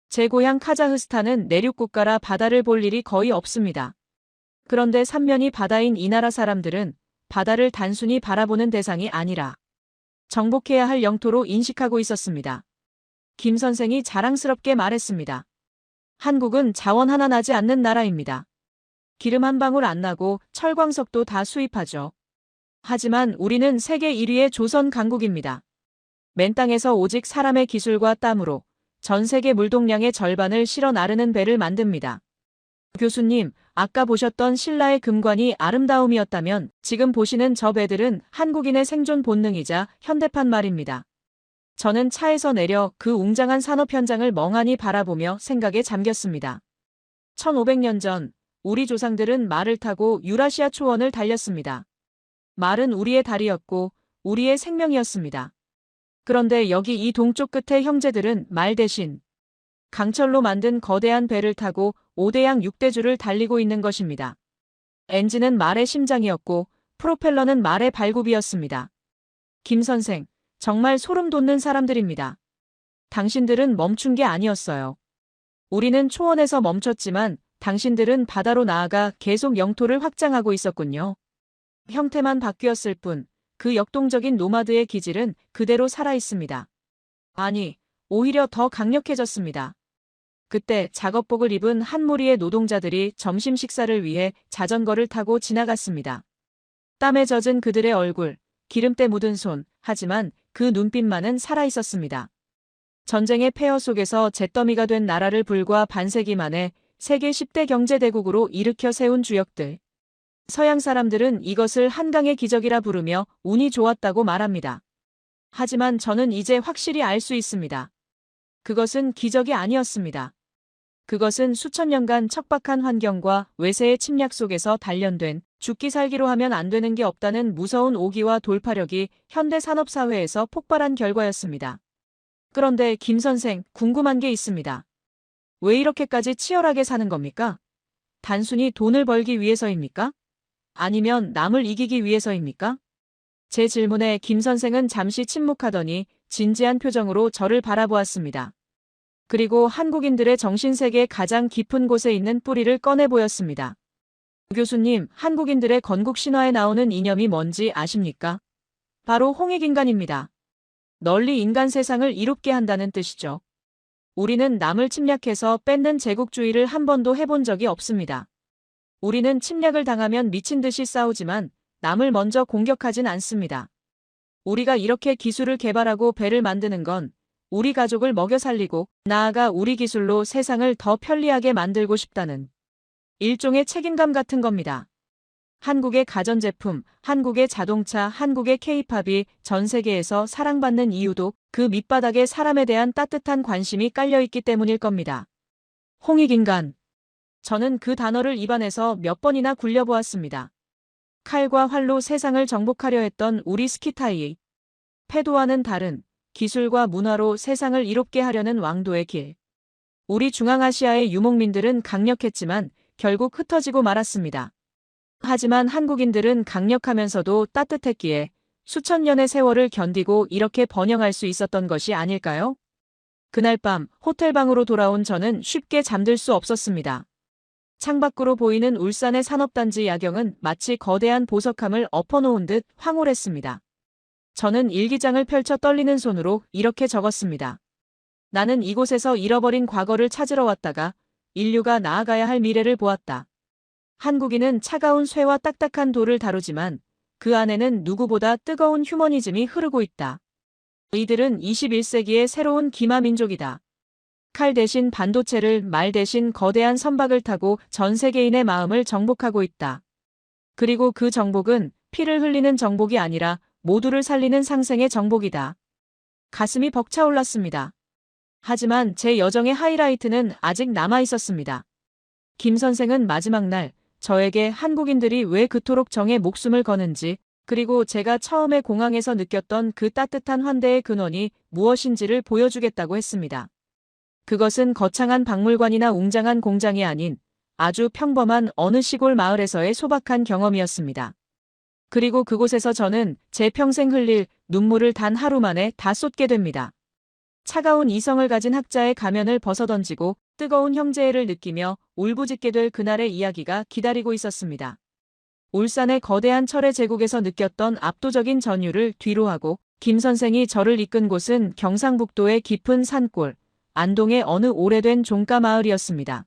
제 고향 카자흐스탄은 내륙 국가라 바다를 볼 일이 거의 없습니다. 그런데 삼면이 바다인 이 나라 사람들은 바다를 단순히 바라보는 대상이 아니라 정복해야 할 영토로 인식하고 있었습니다. 김 선생이 자랑스럽게 말했습니다. 한국은 자원 하나 나지 않는 나라입니다. 기름 한 방울 안 나고 철광석도 다 수입하죠. 하지만 우리는 세계 1위의 조선 강국입니다. 맨 땅에서 오직 사람의 기술과 땀으로 전 세계 물동량의 절반을 실어 나르는 배를 만듭니다. 교수님, 아까 보셨던 신라의 금관이 아름다움이었다면 지금 보시는 저 배들은 한국인의 생존 본능이자 현대판 말입니다. 저는 차에서 내려 그 웅장한 산업 현장을 멍하니 바라보며 생각에 잠겼습니다. 1500년 전 우리 조상들은 말을 타고 유라시아 초원을 달렸습니다. 말은 우리의 다리였고 우리의 생명이었습니다. 그런데 여기 이 동쪽 끝의 형제들은 말 대신 강철로 만든 거대한 배를 타고 5대양 6대주를 달리고 있는 것입니다. 엔진은 말의 심장이었고 프로펠러는 말의 발굽이었습니다. 김 선생, 정말 소름 돋는 사람들입니다. 당신들은 멈춘 게 아니었어요. 우리는 초원에서 멈췄지만 당신들은 바다로 나아가 계속 영토를 확장하고 있었군요. 형태만 바뀌었을 뿐 그 역동적인 노마드의 기질은 그대로 살아있습니다. 아니, 오히려 더 강력해졌습니다. 그때 작업복을 입은 한 무리의 노동자들이 점심 식사를 위해 자전거를 타고 지나갔습니다. 땀에 젖은 그들의 얼굴, 기름때 묻은 손, 하지만 그 눈빛만은 살아있었습니다. 전쟁의 폐허 속에서 잿더미가 된 나라를 불과 반세기 만에 세계 10대 경제대국으로 일으켜 세운 주역들. 서양 사람들은 이것을 한강의 기적이라 부르며 운이 좋았다고 말합니다. 하지만 저는 이제 확실히 알 수 있습니다. 그것은 기적이 아니었습니다. 그것은 수천 년간 척박한 환경과 외세의 침략 속에서 단련된 죽기 살기로 하면 안 되는 게 없다는 무서운 오기와 돌파력이 현대 산업사회에서 폭발한 결과였습니다. 그런데 김 선생, 궁금한 게 있습니다. 왜 이렇게까지 치열하게 사는 겁니까? 단순히 돈을 벌기 위해서입니까? 아니면 남을 이기기 위해서입니까? 제 질문에 김 선생은 잠시 침묵하더니 진지한 표정으로 저를 바라보았습니다. 그리고 한국인들의 정신세계 가장 깊은 곳에 있는 뿌리를 꺼내 보였습니다. 교수님, 한국인들의 건국 신화에 나오는 이념이 뭔지 아십니까? 바로 홍익인간입니다. 널리 인간 세상을 이롭게 한다는 뜻이죠. 우리는 남을 침략해서 뺏는 제국주의를 한 번도 해본 적이 없습니다. 우리는 침략을 당하면 미친 듯이 싸우지만 남을 먼저 공격하진 않습니다. 우리가 이렇게 기술을 개발하고 배를 만드는 건 우리 가족을 먹여 살리고 나아가 우리 기술로 세상을 더 편리하게 만들고 싶다는 일종의 책임감 같은 겁니다. 한국의 가전제품, 한국의 자동차, 한국의 K-팝이 전 세계에서 사랑받는 이유도 그 밑바닥에 사람에 대한 따뜻한 관심이 깔려있기 때문일 겁니다. 홍익인간. 저는 그 단어를 입안에서 몇 번이나 굴려보았습니다. 칼과 활로 세상을 정복하려 했던 우리 스키타이. 패도와는 다른 기술과 문화로 세상을 이롭게 하려는 왕도의 길. 우리 중앙아시아의 유목민들은 강력했지만 결국 흩어지고 말았습니다. 하지만 한국인들은 강력하면서도 따뜻했기에 수천 년의 세월을 견디고 이렇게 번영할 수 있었던 것이 아닐까요? 그날 밤 호텔방으로 돌아온 저는 쉽게 잠들 수 없었습니다. 창밖으로 보이는 울산의 산업단지 야경은 마치 거대한 보석함을 엎어놓은 듯 황홀했습니다. 저는 일기장을 펼쳐 떨리는 손으로 이렇게 적었습니다. 나는 이곳에서 잃어버린 과거를 찾으러 왔다가 인류가 나아가야 할 미래를 보았다. 한국인은 차가운 쇠와 딱딱한 돌을 다루지만 그 안에는 누구보다 뜨거운 휴머니즘이 흐르고 있다. 이들은 21세기의 새로운 기마민족이다. 칼 대신 반도체를, 말 대신 거대한 선박을 타고 전 세계인의 마음을 정복하고 있다. 그리고 그 정복은 피를 흘리는 정복이 아니라 모두를 살리는 상생의 정복이다. 가슴이 벅차올랐습니다. 하지만 제 여정의 하이라이트는 아직 남아 있었습니다. 김 선생은 마지막 날 저에게 한국인들이 왜 그토록 정에 목숨을 거는지, 그리고 제가 처음에 공항에서 느꼈던 그 따뜻한 환대의 근원이 무엇인지를 보여주겠다고 했습니다. 그것은 거창한 박물관이나 웅장한 공장이 아닌 아주 평범한 어느 시골 마을에서의 소박한 경험이었습니다. 그리고 그곳에서 저는 제 평생 흘릴 눈물을 단 하루 만에 다 쏟게 됩니다. 차가운 이성을 가진 학자의 가면을 벗어던지고 뜨거운 형제애를 느끼며 울부짖게 될 그날의 이야기가 기다리고 있었습니다. 울산의 거대한 철의 제국에서 느꼈던 압도적인 전율을 뒤로하고 김 선생이 저를 이끈 곳은 경상북도의 깊은 산골, 안동의 어느 오래된 종가 마을이었습니다.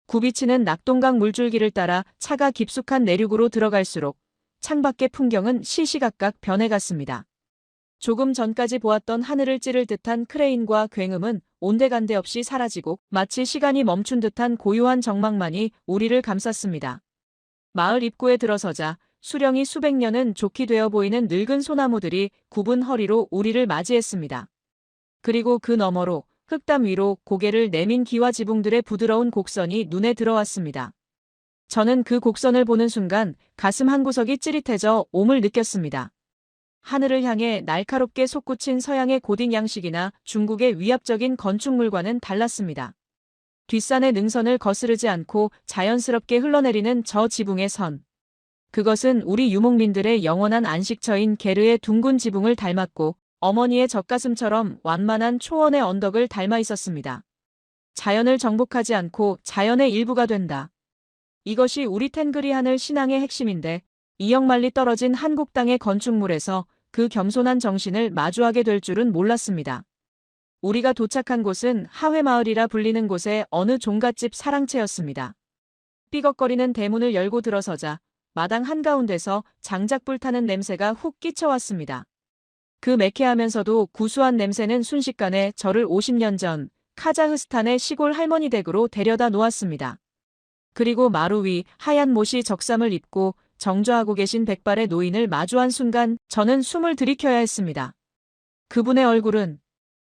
굽이치는 낙동강 물줄기를 따라 차가 깊숙한 내륙으로 들어갈수록 창밖의 풍경은 시시각각 변해갔습니다. 조금 전까지 보았던 하늘을 찌를 듯한 크레인과 굉음은 온데간데 없이 사라지고 마치 시간이 멈춘 듯한 고요한 정막만이 우리를 감쌌습니다. 마을 입구에 들어서자 수령이 수백 년은 좋게 되어 보이는 늙은 소나무들이 굽은 허리로 우리를 맞이했습니다. 그리고 그 너머로 흙담 위로 고개를 내민 기와 지붕들의 부드러운 곡선이 눈에 들어왔습니다. 저는 그 곡선을 보는 순간 가슴 한구석이 찌릿해져 옴을 느꼈습니다. 하늘을 향해 날카롭게 솟구친 서양의 고딕 양식이나 중국의 위압적인 건축물과는 달랐습니다. 뒷산의 능선을 거스르지 않고 자연스럽게 흘러내리는 저 지붕의 선. 그것은 우리 유목민들의 영원한 안식처인 게르의 둥근 지붕을 닮았고 어머니의 젖가슴처럼 완만한 초원의 언덕을 닮아 있었습니다. 자연을 정복하지 않고 자연의 일부가 된다. 이것이 우리 탱그리 하늘 신앙의 핵심인데 이역만리 떨어진 한국 땅의 건축물에서 그 겸손한 정신을 마주하게 될 줄은 몰랐습니다. 우리가 도착한 곳은 하회마을이라 불리는 곳의 어느 종갓집 사랑채였습니다. 삐걱거리는 대문을 열고 들어서자 마당 한가운데서 장작불 타는 냄새가 훅 끼쳐왔습니다. 그 매캐하면서도 구수한 냄새는 순식간에 저를 50년 전 카자흐스탄의 시골 할머니 댁으로 데려다 놓았습니다. 그리고 마루 위 하얀 못이 적삼을 입고 정좌하고 계신 백발의 노인을 마주한 순간 저는 숨을 들이켜야 했습니다. 그분의 얼굴은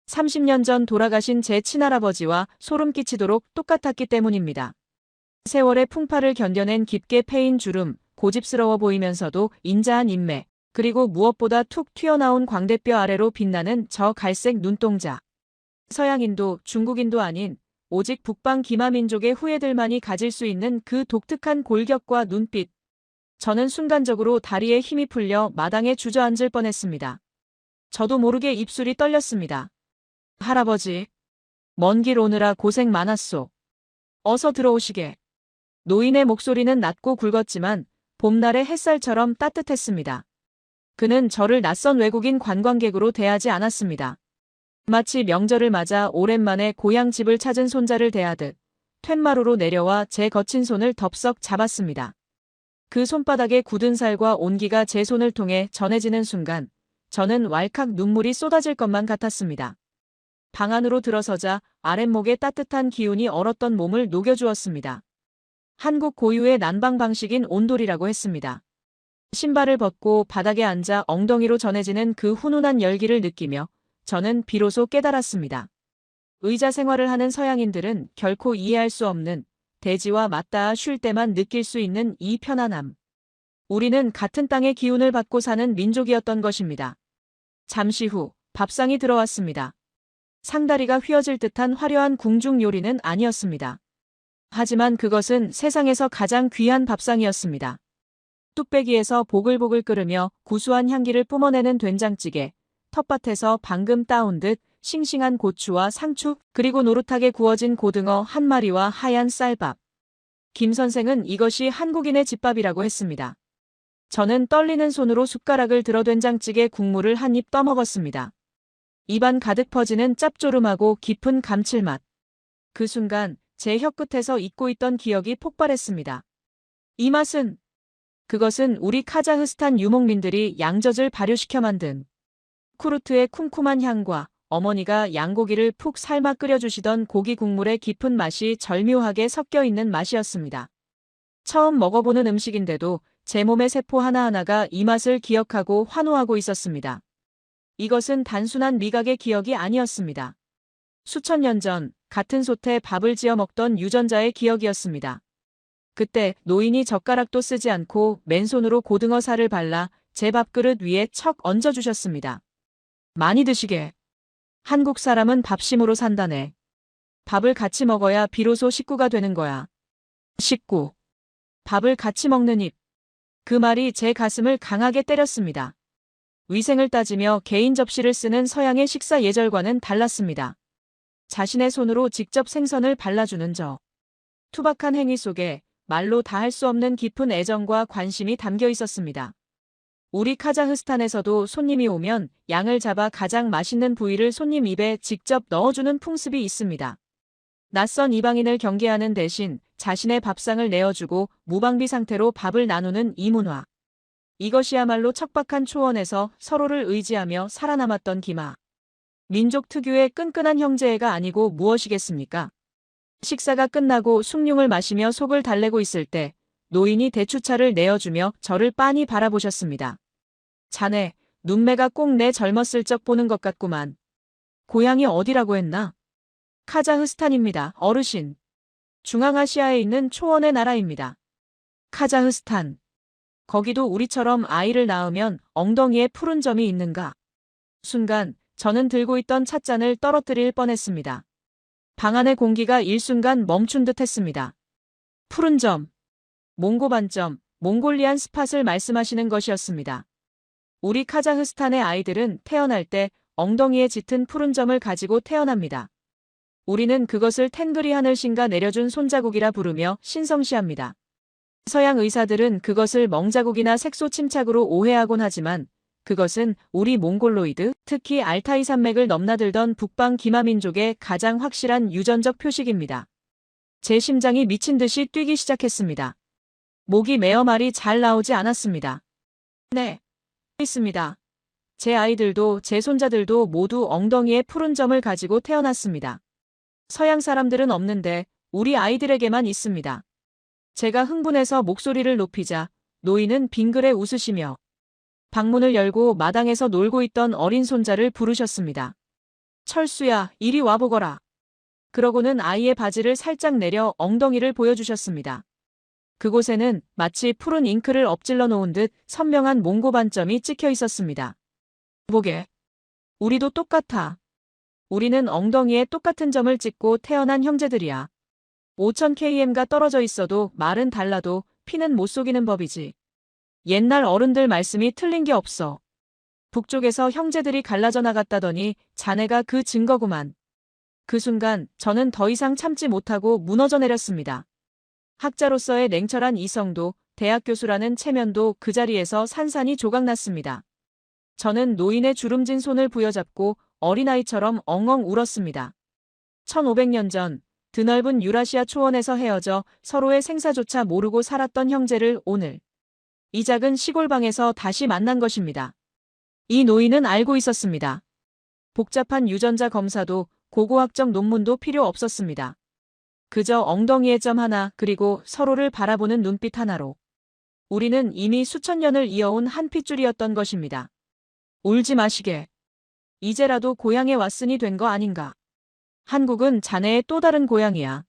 30년 전 돌아가신 제 친할아버지와 소름 끼치도록 똑같았기 때문입니다. 세월의 풍파를 견뎌낸 깊게 패인 주름, 고집스러워 보이면서도 인자한 인매, 그리고 무엇보다 툭 튀어나온 광대뼈 아래로 빛나는 저 갈색 눈동자. 서양인도 중국인도 아닌 오직 북방 기마민족의 후예들만이 가질 수 있는 그 독특한 골격과 눈빛. 저는 순간적으로 다리에 힘이 풀려 마당에 주저앉을 뻔했습니다. 저도 모르게 입술이 떨렸습니다. 할아버지, 먼 길 오느라 고생 많았소. 어서 들어오시게. 노인의 목소리는 낮고 굵었지만 봄날의 햇살처럼 따뜻했습니다. 그는 저를 낯선 외국인 관광객으로 대하지 않았습니다. 마치 명절을 맞아 오랜만에 고향 집을 찾은 손자를 대하듯 툇마루로 내려와 제 거친 손을 덥석 잡았습니다. 그 손바닥의 굳은 살과 온기가 제 손을 통해 전해지는 순간 저는 왈칵 눈물이 쏟아질 것만 같았습니다. 방 안으로 들어서자 아랫목에 따뜻한 기운이 얼었던 몸을 녹여주었습니다. 한국 고유의 난방 방식인 온돌이라고 했습니다. 신발을 벗고 바닥에 앉아 엉덩이로 전해지는 그 훈훈한 열기를 느끼며 저는 비로소 깨달았습니다. 의자 생활을 하는 서양인들은 결코 이해할 수 없는 대지와 맞닿아 쉴 때만 느낄 수 있는 이 편안함. 우리는 같은 땅의 기운을 받고 사는 민족이었던 것입니다. 잠시 후 밥상이 들어왔습니다. 상다리가 휘어질 듯한 화려한 궁중 요리는 아니었습니다. 하지만 그것은 세상에서 가장 귀한 밥상이었습니다. 뚝배기에서 보글보글 끓으며 구수한 향기를 뿜어내는 된장찌개, 텃밭에서 방금 따온 듯 싱싱한 고추와 상추, 그리고 노릇하게 구워진 고등어 한 마리와 하얀 쌀밥. 김 선생은 이것이 한국인의 집밥이라고 했습니다. 저는 떨리는 손으로 숟가락을 들어 된장찌개 국물을 한 입 떠먹었습니다. 입안 가득 퍼지는 짭조름하고 깊은 감칠맛. 그 순간 제 혀끝에서 잊고 있던 기억이 폭발했습니다. 이 맛은, 그것은 우리 카자흐스탄 유목민들이 양젖을 발효시켜 만든 쿠르트의 쿰쿰한 향과 어머니가 양고기를 푹 삶아 끓여주시던 고기 국물의 깊은 맛이 절묘하게 섞여 있는 맛이었습니다. 처음 먹어보는 음식인데도 제 몸의 세포 하나하나가 이 맛을 기억하고 환호하고 있었습니다. 이것은 단순한 미각의 기억이 아니었습니다. 수천 년 전 같은 솥에 밥을 지어 먹던 유전자의 기억이었습니다. 그때 노인이 젓가락도 쓰지 않고 맨손으로 고등어 살을 발라 제 밥그릇 위에 척 얹어주셨습니다. 많이 드시게. 한국 사람은 밥심으로 산다네. 밥을 같이 먹어야 비로소 식구가 되는 거야. 식구. 밥을 같이 먹는 입. 그 말이 제 가슴을 강하게 때렸습니다. 위생을 따지며 개인 접시를 쓰는 서양의 식사 예절과는 달랐습니다. 자신의 손으로 직접 생선을 발라주는 저. 투박한 행위 속에 말로 다 할 수 없는 깊은 애정과 관심이 담겨 있었습니다. 우리 카자흐스탄에서도 손님이 오면 양을 잡아 가장 맛있는 부위를 손님 입에 직접 넣어주는 풍습이 있습니다. 낯선 이방인을 경계하는 대신 자신의 밥상을 내어주고 무방비 상태로 밥을 나누는 이 문화. 이것이야말로 척박한 초원에서 서로를 의지하며 살아남았던 기마. 민족 특유의 끈끈한 형제애가 아니고 무엇이겠습니까? 식사가 끝나고 숭늉을 마시며 속을 달래고 있을 때 노인이 대추차를 내어주며 저를 빤히 바라보셨습니다. 자네, 눈매가 꼭 내 젊었을 적 보는 것 같구만. 고향이 어디라고 했나? 카자흐스탄입니다, 어르신. 중앙아시아에 있는 초원의 나라입니다. 카자흐스탄. 거기도 우리처럼 아이를 낳으면 엉덩이에 푸른 점이 있는가? 순간 저는 들고 있던 찻잔을 떨어뜨릴 뻔했습니다. 방 안의 공기가 일순간 멈춘 듯 했습니다. 푸른 점. 몽고반점, 몽골리안 스팟을 말씀하시는 것이었습니다. 우리 카자흐스탄의 아이들은 태어날 때 엉덩이에 짙은 푸른 점을 가지고 태어납니다. 우리는 그것을 텐그리 하늘신가 내려준 손자국이라 부르며 신성시합니다. 서양 의사들은 그것을 멍자국이나 색소 침착으로 오해하곤 하지만 그것은 우리 몽골로이드, 특히 알타이 산맥을 넘나들던 북방 기마민족의 가장 확실한 유전적 표식입니다. 제 심장이 미친 듯이 뛰기 시작했습니다. 목이 메어 말이 잘 나오지 않았습니다. 네, 있습니다. 제 아이들도 제 손자들도 모두 엉덩이에 푸른 점을 가지고 태어났습니다. 서양 사람들은 없는데 우리 아이들에게만 있습니다. 제가 흥분해서 목소리를 높이자 노인은 빙그레 웃으시며 방문을 열고 마당에서 놀고 있던 어린 손자를 부르셨습니다. 철수야, 이리 와보거라. 그러고는 아이의 바지를 살짝 내려 엉덩이를 보여주셨습니다. 그곳에는 마치 푸른 잉크를 엎질러 놓은 듯 선명한 몽고 반점이 찍혀 있었습니다. 보게. 우리도 똑같아. 우리는 엉덩이에 똑같은 점을 찍고 태어난 형제들이야. 5000km가 떨어져 있어도 말은 달라도 피는 못 속이는 법이지. 옛날 어른들 말씀이 틀린 게 없어. 북쪽에서 형제들이 갈라져 나갔다더니 자네가 그 증거구만. 그 순간 저는 더 이상 참지 못하고 무너져 내렸습니다. 학자로서의 냉철한 이성도, 대학 교수라는 체면도 그 자리에서 산산이 조각났습니다. 저는 노인의 주름진 손을 부여잡고 어린아이처럼 엉엉 울었습니다. 1500년 전 드넓은 유라시아 초원에서 헤어져 서로의 생사조차 모르고 살았던 형제를 오늘 이 작은 시골방에서 다시 만난 것입니다. 이 노인은 알고 있었습니다. 복잡한 유전자 검사도 고고학적 논문도 필요 없었습니다. 그저 엉덩이의 점 하나 그리고 서로를 바라보는 눈빛 하나로 우리는 이미 수천 년을 이어온 한 핏줄이었던 것입니다. 울지 마시게. 이제라도 고향에 왔으니 된 거 아닌가. 한국은 자네의 또 다른 고향이야.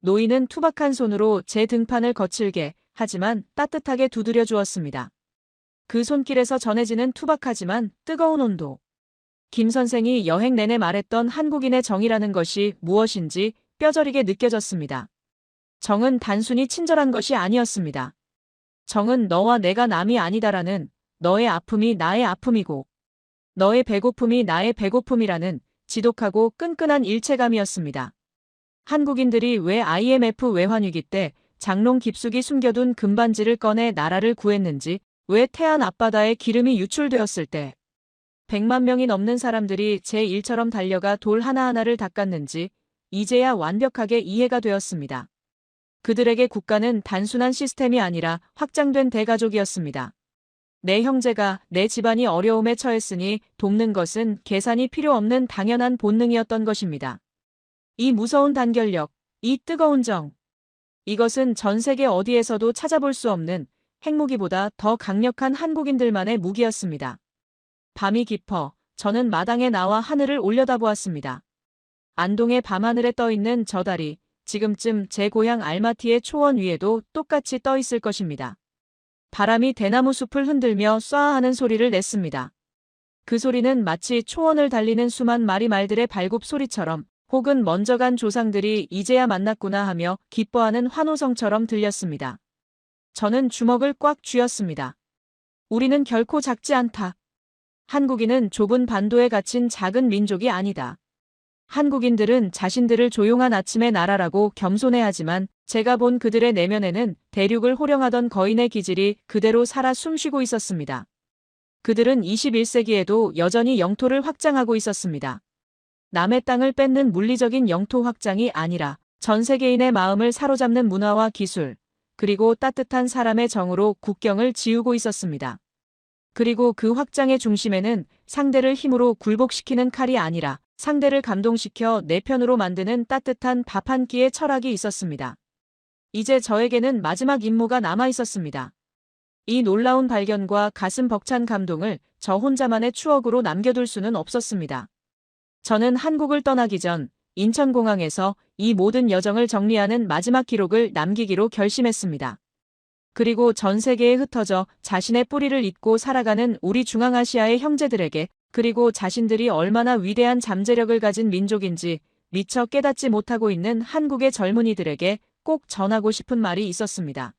노인은 투박한 손으로 제 등판을 거칠게 하지만 따뜻하게 두드려 주었습니다. 그 손길에서 전해지는 투박하지만 뜨거운 온도. 김 선생이 여행 내내 말했던 한국인의 정이라는 것이 무엇인지 뼈저리게 느껴졌습니다. 정은 단순히 친절한 것이 아니었습니다. 정은 너와 내가 남이 아니다라는, 너의 아픔이 나의 아픔이고 너의 배고픔이 나의 배고픔이라는 지독하고 끈끈한 일체감이었습니다. 한국인들이 왜 IMF 외환위기 때 장롱 깊숙이 숨겨둔 금반지를 꺼내 나라를 구했는지, 왜 태안 앞바다에 기름이 유출되었을 때 100만 명이 넘는 사람들이 제1처럼 달려가 돌 하나하나를 닦았는지 이제야 완벽하게 이해가 되었습니다. 그들에게 국가는 단순한 시스템이 아니라 확장된 대가족이었습니다. 내 형제가, 내 집안이 어려움에 처했으니 돕는 것은 계산이 필요 없는 당연한 본능이었던 것입니다. 이 무서운 단결력, 이 뜨거운 정. 이것은 전 세계 어디에서도 찾아볼 수 없는 핵무기보다 더 강력한 한국인들만의 무기였습니다. 밤이 깊어 저는 마당에 나와 하늘을 올려다보았습니다. 안동의 밤하늘에 떠있는 저 달이 지금쯤 제 고향 알마티의 초원 위에도 똑같이 떠있을 것입니다. 바람이 대나무 숲을 흔들며 쏴하는 소리를 냈습니다. 그 소리는 마치 초원을 달리는 수만 마리 말들의 발굽 소리처럼, 혹은 먼저 간 조상들이 이제야 만났구나 하며 기뻐하는 환호성처럼 들렸습니다. 저는 주먹을 꽉 쥐었습니다. 우리는 결코 작지 않다. 한국인은 좁은 반도에 갇힌 작은 민족이 아니다. 한국인들은 자신들을 조용한 아침의 나라라고 겸손해하지만 제가 본 그들의 내면에는 대륙을 호령하던 거인의 기질이 그대로 살아 숨쉬고 있었습니다. 그들은 21세기에도 여전히 영토를 확장하고 있었습니다. 남의 땅을 뺏는 물리적인 영토 확장이 아니라 전 세계인의 마음을 사로잡는 문화와 기술, 그리고 따뜻한 사람의 정으로 국경을 지우고 있었습니다. 그리고 그 확장의 중심에는 상대를 힘으로 굴복시키는 칼이 아니라 상대를 감동시켜 내 편으로 만드는 따뜻한 밥 한 끼의 철학이 있었습니다. 이제 저에게는 마지막 임무가 남아 있었습니다. 이 놀라운 발견과 가슴 벅찬 감동을 저 혼자만의 추억으로 남겨둘 수는 없었습니다. 저는 한국을 떠나기 전 인천공항에서 이 모든 여정을 정리하는 마지막 기록을 남기기로 결심했습니다. 그리고 전 세계에 흩어져 자신의 뿌리를 잇고 살아가는 우리 중앙아시아의 형제들에게, 그리고 자신들이 얼마나 위대한 잠재력을 가진 민족인지 미처 깨닫지 못하고 있는 한국의 젊은이들에게 꼭 전하고 싶은 말이 있었습니다.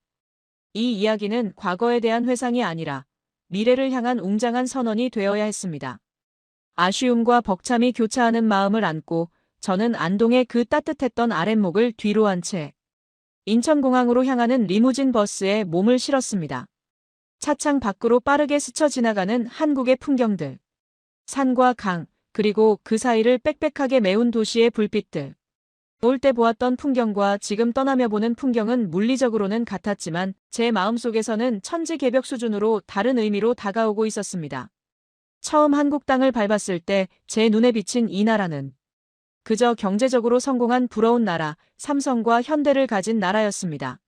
이 이야기는 과거에 대한 회상이 아니라 미래를 향한 웅장한 선언이 되어야 했습니다. 아쉬움과 벅참이 교차하는 마음을 안고 저는 안동의 그 따뜻했던 아랫목을 뒤로 한 채 인천공항으로 향하는 리무진 버스에 몸을 실었습니다. 차창 밖으로 빠르게 스쳐 지나가는 한국의 풍경들. 산과 강, 그리고 그 사이를 빽빽하게 메운 도시의 불빛들. 올 때 보았던 풍경과 지금 떠나며 보는 풍경은 물리적으로는 같았지만 제 마음속에서는 천지개벽 수준으로 다른 의미로 다가오고 있었습니다. 처음 한국 땅을 밟았을 때 제 눈에 비친 이 나라는 그저 경제적으로 성공한 부러운 나라, 삼성과 현대를 가진 나라였습니다.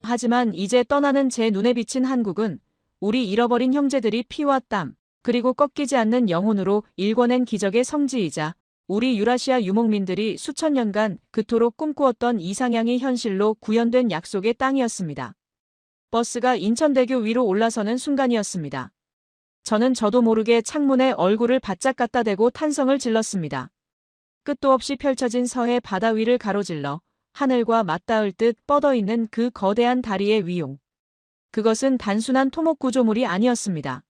하지만 이제 떠나는 제 눈에 비친 한국은 우리 잃어버린 형제들이 피와 땀, 그리고 꺾이지 않는 영혼으로 일궈낸 기적의 성지이자 우리 유라시아 유목민들이 수천 년간 그토록 꿈꾸었던 이상향이 현실로 구현된 약속의 땅이었습니다. 버스가 인천대교 위로 올라서는 순간이었습니다. 저는 저도 모르게 창문에 얼굴을 바짝 갖다 대고 탄성을 질렀습니다. 끝도 없이 펼쳐진 서해 바다 위를 가로질러 하늘과 맞닿을 듯 뻗어있는 그 거대한 다리의 위용. 그것은 단순한 토목 구조물이 아니었습니다.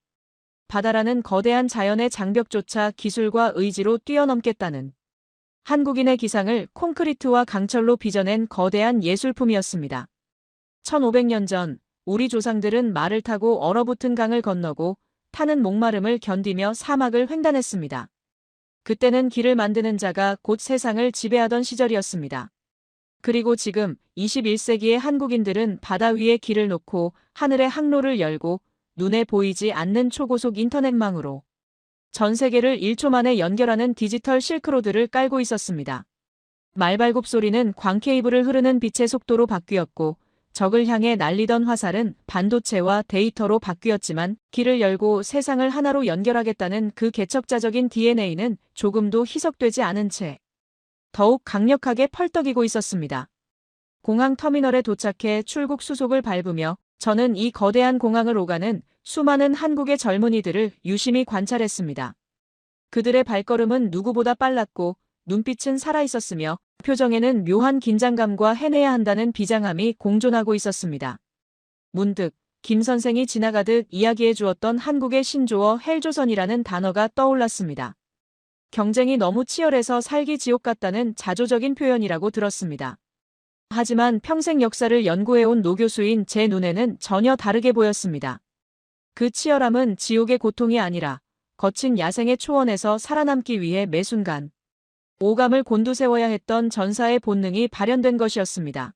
바다라는 거대한 자연의 장벽조차 기술과 의지로 뛰어넘겠다는 한국인의 기상을 콘크리트와 강철로 빚어낸 거대한 예술품이었습니다. 1500년 전 우리 조상들은 말을 타고 얼어붙은 강을 건너고 타는 목마름을 견디며 사막을 횡단했습니다. 그때는 길을 만드는 자가 곧 세상을 지배하던 시절이었습니다. 그리고 지금 21세기의 한국인들은 바다 위에 길을 놓고 하늘의 항로를 열고 눈에 보이지 않는 초고속 인터넷망으로 전 세계를 1초 만에 연결하는 디지털 실크로드를 깔고 있었습니다. 말발굽 소리는 광 케이블을 흐르는 빛의 속도로 바뀌었고 적을 향해 날리던 화살은 반도체와 데이터로 바뀌었지만 길을 열고 세상을 하나로 연결하겠다는 그 개척자적인 DNA는 조금도 희석되지 않은 채 더욱 강력하게 펄떡이고 있었습니다. 공항 터미널에 도착해 출국 수속을 밟으며 저는 이 거대한 공항을 오가는 수많은 한국의 젊은이들을 유심히 관찰했습니다. 그들의 발걸음은 누구보다 빨랐고 눈빛은 살아있었으며 표정에는 묘한 긴장감과 해내야 한다는 비장함이 공존하고 있었습니다. 문득 김 선생이 지나가듯 이야기해 주었던 한국의 신조어 헬조선이라는 단어가 떠올랐습니다. 경쟁이 너무 치열해서 살기 지옥 같다는 자조적인 표현이라고 들었습니다. 하지만 평생 역사를 연구해온 노 교수인 제 눈에는 전혀 다르게 보였습니다. 그 치열함은 지옥의 고통이 아니라 거친 야생의 초원에서 살아남기 위해 매 순간 오감을 곤두세워야 했던 전사의 본능이 발현된 것이었습니다.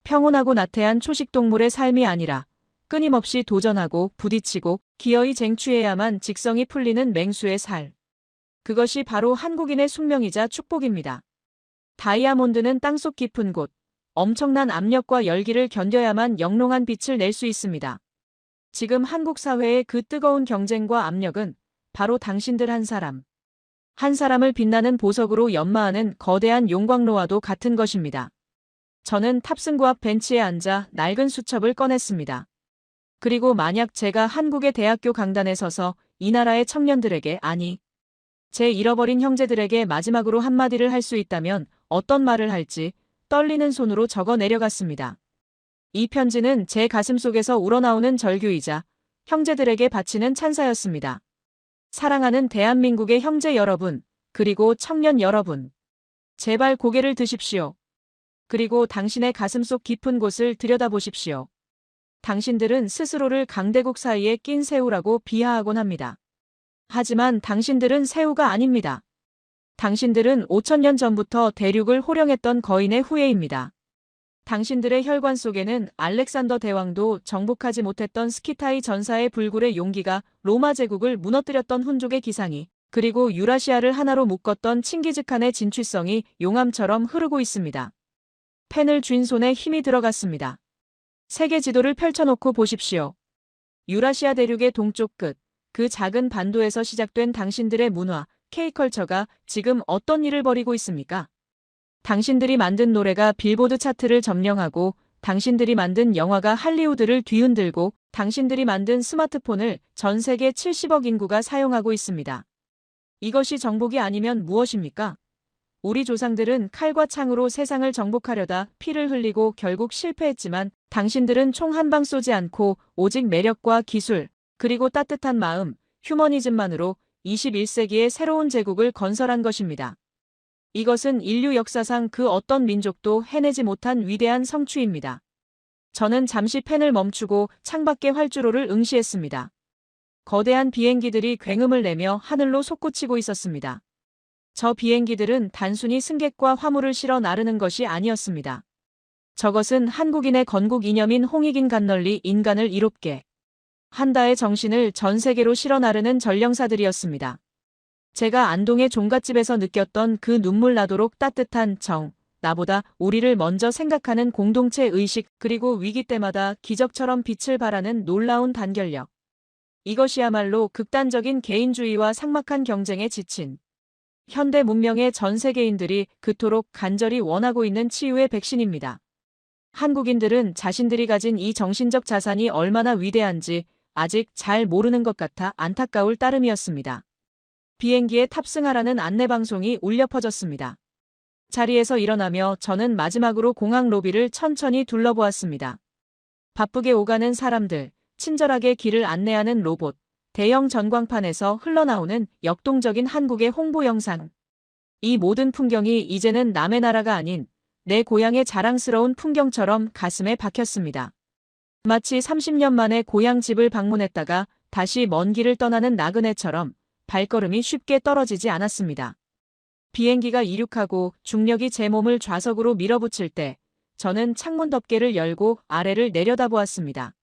평온하고 나태한 초식동물의 삶이 아니라 끊임없이 도전하고 부딪히고 기어이 쟁취해야만 직성이 풀리는 맹수의 살. 그것이 바로 한국인의 숙명이자 축복입니다. 다이아몬드는 땅속 깊은 곳, 엄청난 압력과 열기를 견뎌야만 영롱한 빛을 낼 수 있습니다. 지금 한국 사회의 그 뜨거운 경쟁과 압력은 바로 당신들 한 사람을 빛나는 보석으로 연마하는 거대한 용광로와도 같은 것입니다. 저는 탑승구 앞 벤치에 앉아 낡은 수첩을 꺼냈습니다. 그리고 만약 제가 한국의 대학교 강단에 서서 이 나라의 청년들에게, 아니, 제 잃어버린 형제들에게 마지막으로 한마디를 할 수 있다면 어떤 말을 할지 떨리는 손으로 적어 내려갔습니다. 이 편지는 제 가슴 속에서 우러나오는 절규이자 형제들에게 바치는 찬사였습니다. 사랑하는 대한민국의 형제 여러분, 그리고 청년 여러분. 제발 고개를 드십시오. 그리고 당신의 가슴속 깊은 곳을 들여다보십시오. 당신들은 스스로를 강대국 사이에 낀 새우라고 비하하곤 합니다. 하지만 당신들은 새우가 아닙니다. 당신들은 5,000년 전부터 대륙을 호령했던 거인의 후예입니다. 당신들의 혈관 속에는 알렉산더 대왕도 정복하지 못했던 스키타이 전사의 불굴의 용기가, 로마 제국을 무너뜨렸던 훈족의 기상이, 그리고 유라시아를 하나로 묶었던 칭기즈칸의 진취성이 용암처럼 흐르고 있습니다. 펜을 쥔 손에 힘이 들어갔습니다. 세계 지도를 펼쳐놓고 보십시오. 유라시아 대륙의 동쪽 끝, 그 작은 반도에서 시작된 당신들의 문화, K컬처가 지금 어떤 일을 벌이고 있습니까? 당신들이 만든 노래가 빌보드 차트를 점령하고, 당신들이 만든 영화가 할리우드를 뒤흔들고, 당신들이 만든 스마트폰을 전 세계 70억 인구가 사용하고 있습니다. 이것이 정복이 아니면 무엇입니까? 우리 조상들은 칼과 창으로 세상을 정복하려다 피를 흘리고 결국 실패했지만, 당신들은 총 한 방 쏘지 않고 오직 매력과 기술, 그리고 따뜻한 마음, 휴머니즘만으로 21세기의 새로운 제국을 건설한 것입니다. 이것은 인류 역사상 그 어떤 민족도 해내지 못한 위대한 성취입니다. 저는 잠시 펜을 멈추고 창밖의 활주로를 응시했습니다. 거대한 비행기들이 굉음을 내며 하늘로 솟구치고 있었습니다. 저 비행기들은 단순히 승객과 화물을 실어 나르는 것이 아니었습니다. 저것은 한국인의 건국 이념인 홍익인 간널리 인간을 이롭게 한다의 정신을 전 세계로 실어 나르는 전령사들이었습니다. 제가 안동의 종갓집에서 느꼈던 그 눈물 나도록 따뜻한 정, 나보다 우리를 먼저 생각하는 공동체 의식, 그리고 위기 때마다 기적처럼 빛을 발하는 놀라운 단결력. 이것이야말로 극단적인 개인주의와 삭막한 경쟁에 지친 현대 문명의 전 세계인들이 그토록 간절히 원하고 있는 치유의 백신입니다. 한국인들은 자신들이 가진 이 정신적 자산이 얼마나 위대한지 아직 잘 모르는 것 같아 안타까울 따름이었습니다. 비행기에 탑승하라는 안내방송이 울려 퍼졌습니다. 자리에서 일어나며 저는 마지막으로 공항 로비를 천천히 둘러보았습니다. 바쁘게 오가는 사람들, 친절하게 길을 안내하는 로봇, 대형 전광판에서 흘러나오는 역동적인 한국의 홍보 영상. 이 모든 풍경이 이제는 남의 나라가 아닌 내 고향의 자랑스러운 풍경처럼 가슴에 박혔습니다. 마치 30년 만에 고향 집을 방문했다가 다시 먼 길을 떠나는 나그네처럼 발걸음이 쉽게 떨어지지 않았습니다. 비행기가 이륙하고 중력이 제 몸을 좌석으로 밀어붙일 때 저는 창문 덮개를 열고 아래를 내려다보았습니다.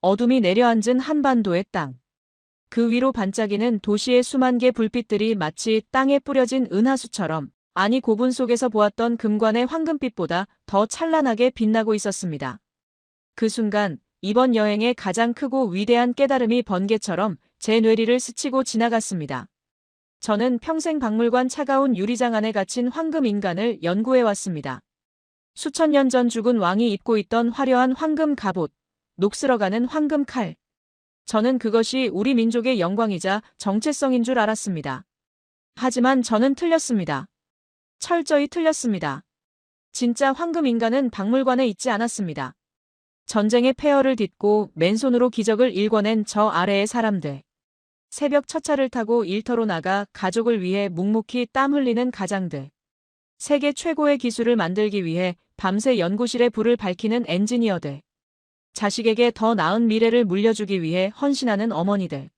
어둠이 내려앉은 한반도의 땅. 그 위로 반짝이는 도시의 수만 개 불빛들이 마치 땅에 뿌려진 은하수처럼, 아니 고분 속에서 보았던 금관의 황금빛보다 더 찬란하게 빛나고 있었습니다. 그 순간 이번 여행의 가장 크고 위대한 깨달음이 번개처럼 제 뇌리를 스치고 지나갔습니다. 저는 평생 박물관 차가운 유리장 안에 갇힌 황금 인간을 연구해왔습니다. 수천 년 전 죽은 왕이 입고 있던 화려한 황금 갑옷, 녹슬어가는 황금 칼. 저는 그것이 우리 민족의 영광이자 정체성인 줄 알았습니다. 하지만 저는 틀렸습니다. 철저히 틀렸습니다. 진짜 황금인간은 박물관에 있지 않았습니다. 전쟁의 폐허를 딛고 맨손으로 기적을 일궈낸 저 아래의 사람들. 새벽 첫차를 타고 일터로 나가 가족을 위해 묵묵히 땀 흘리는 가장들. 세계 최고의 기술을 만들기 위해 밤새 연구실의 불을 밝히는 엔지니어들. 자식에게 더 나은 미래를 물려주기 위해 헌신하는 어머니들.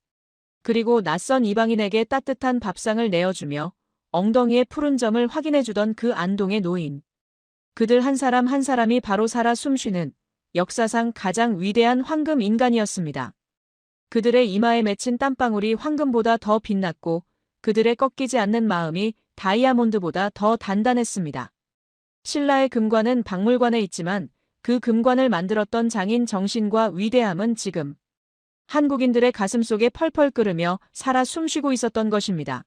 그리고 낯선 이방인에게 따뜻한 밥상을 내어주며 엉덩이의 푸른 점을 확인해주던 그 안동의 노인. 그들 한 사람 한 사람이 바로 살아 숨쉬는 역사상 가장 위대한 황금 인간이었습니다. 그들의 이마에 맺힌 땀방울이 황금보다 더 빛났고 그들의 꺾이지 않는 마음이 다이아몬드보다 더 단단했습니다. 신라의 금관은 박물관에 있지만 그 금관을 만들었던 장인 정신과 위대함은 지금 한국인들의 가슴속에 펄펄 끓으며 살아 숨쉬고 있었던 것입니다.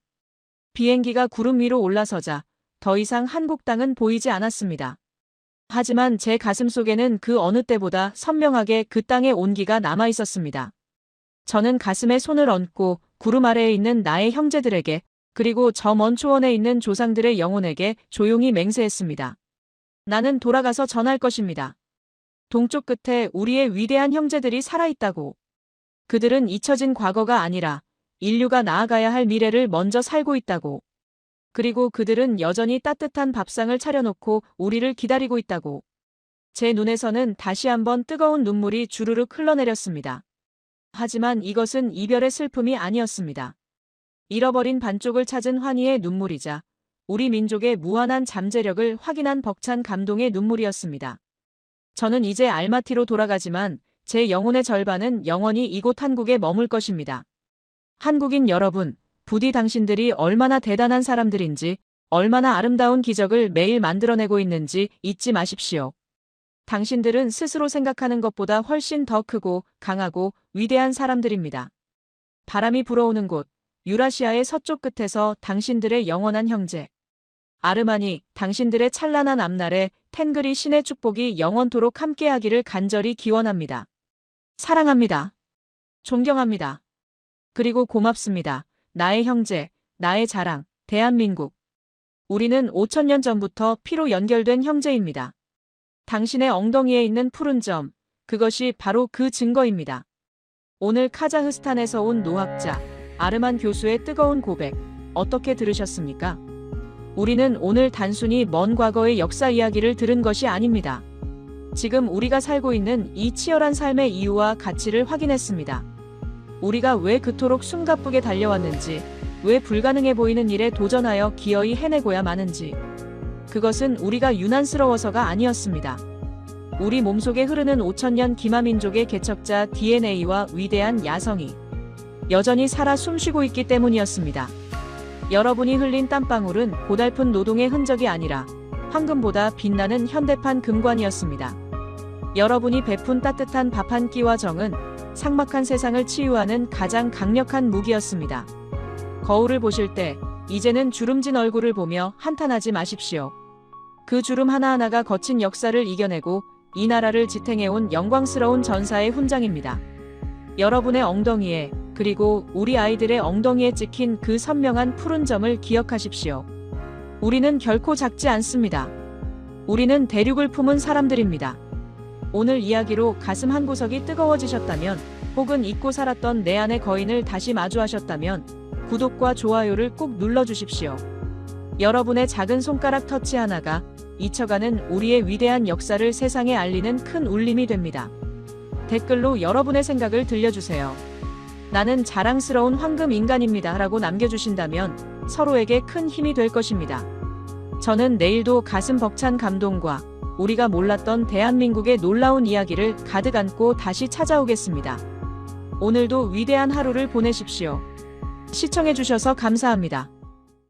비행기가 구름 위로 올라서자 더 이상 한국 땅은 보이지 않았습니다. 하지만 제 가슴속에는 그 어느 때보다 선명하게 그 땅의 온기가 남아 있었습니다. 저는 가슴에 손을 얹고 구름 아래에 있는 나의 형제들에게 그리고 저 먼 초원에 있는 조상들의 영혼에게 조용히 맹세했습니다. 나는 돌아가서 전할 것입니다. 동쪽 끝에 우리의 위대한 형제들이 살아있다고. 그들은 잊혀진 과거가 아니라 인류가 나아가야 할 미래를 먼저 살고 있다고. 그리고 그들은 여전히 따뜻한 밥상을 차려놓고 우리를 기다리고 있다고. 제 눈에서는 다시 한번 뜨거운 눈물이 주르륵 흘러내렸습니다. 하지만 이것은 이별의 슬픔이 아니었습니다. 잃어버린 반쪽을 찾은 환희의 눈물이자 우리 민족의 무한한 잠재력을 확인한 벅찬 감동의 눈물이었습니다. 저는 이제 알마티로 돌아가지만 제 영혼의 절반은 영원히 이곳 한국에 머물 것입니다. 한국인 여러분, 부디 당신들이 얼마나 대단한 사람들인지, 얼마나 아름다운 기적을 매일 만들어내고 있는지 잊지 마십시오. 당신들은 스스로 생각하는 것보다 훨씬 더 크고 강하고 위대한 사람들입니다. 바람이 불어오는 곳, 유라시아의 서쪽 끝에서 당신들의 영원한 형제. 아르마니, 당신들의 찬란한 앞날에 탱그리 신의 축복이 영원토록 함께하기를 간절히 기원합니다. 사랑합니다. 존경합니다. 그리고 고맙습니다. 나의 형제, 나의 자랑, 대한민국. 우리는 5,000년 전부터 피로 연결된 형제입니다. 당신의 엉덩이에 있는 푸른 점, 그것이 바로 그 증거입니다. 오늘 카자흐스탄에서 온 노학자, 아르만 교수의 뜨거운 고백, 어떻게 들으셨습니까? 우리는 오늘 단순히 먼 과거의 역사 이야기를 들은 것이 아닙니다. 지금 우리가 살고 있는 이 치열한 삶의 이유와 가치를 확인했습니다. 우리가 왜 그토록 숨가쁘게 달려왔는지, 왜 불가능해 보이는 일에 도전하여 기어이 해내고야 마는지. 그것은 우리가 유난스러워서가 아니었습니다. 우리 몸속에 흐르는 5,000년 기마민족의 개척자 DNA와 위대한 야성이 여전히 살아 숨쉬고 있기 때문이었습니다. 여러분이 흘린 땀방울은 고달픈 노동의 흔적이 아니라 황금보다 빛나는 현대판 금관이었습니다. 여러분이 베푼 따뜻한 밥 한 끼와 정은 삭막한 세상을 치유하는 가장 강력한 무기였습니다. 거울을 보실 때 이제는 주름진 얼굴을 보며 한탄하지 마십시오. 그 주름 하나하나가 거친 역사를 이겨내고 이 나라를 지탱해온 영광스러운 전사의 훈장입니다. 여러분의 엉덩이에 그리고 우리 아이들의 엉덩이에 찍힌 그 선명한 푸른 점을 기억하십시오. 우리는 결코 작지 않습니다. 우리는 대륙을 품은 사람들입니다. 오늘 이야기로 가슴 한구석이 뜨거워지셨다면 혹은 잊고 살았던 내 안의 거인을 다시 마주하셨다면 구독과 좋아요를 꼭 눌러주십시오. 여러분의 작은 손가락 터치 하나가 잊혀가는 우리의 위대한 역사를 세상에 알리는 큰 울림이 됩니다. 댓글로 여러분의 생각을 들려주세요. 나는 자랑스러운 황금 인간입니다 라고 남겨주신다면 서로에게 큰 힘이 될 것입니다. 저는 내일도 가슴 벅찬 감동과 우리가 몰랐던 대한민국의 놀라운 이야기를 가득 안고 다시 찾아오겠습니다. 오늘도 위대한 하루를 보내십시오. 시청해주셔서 감사합니다.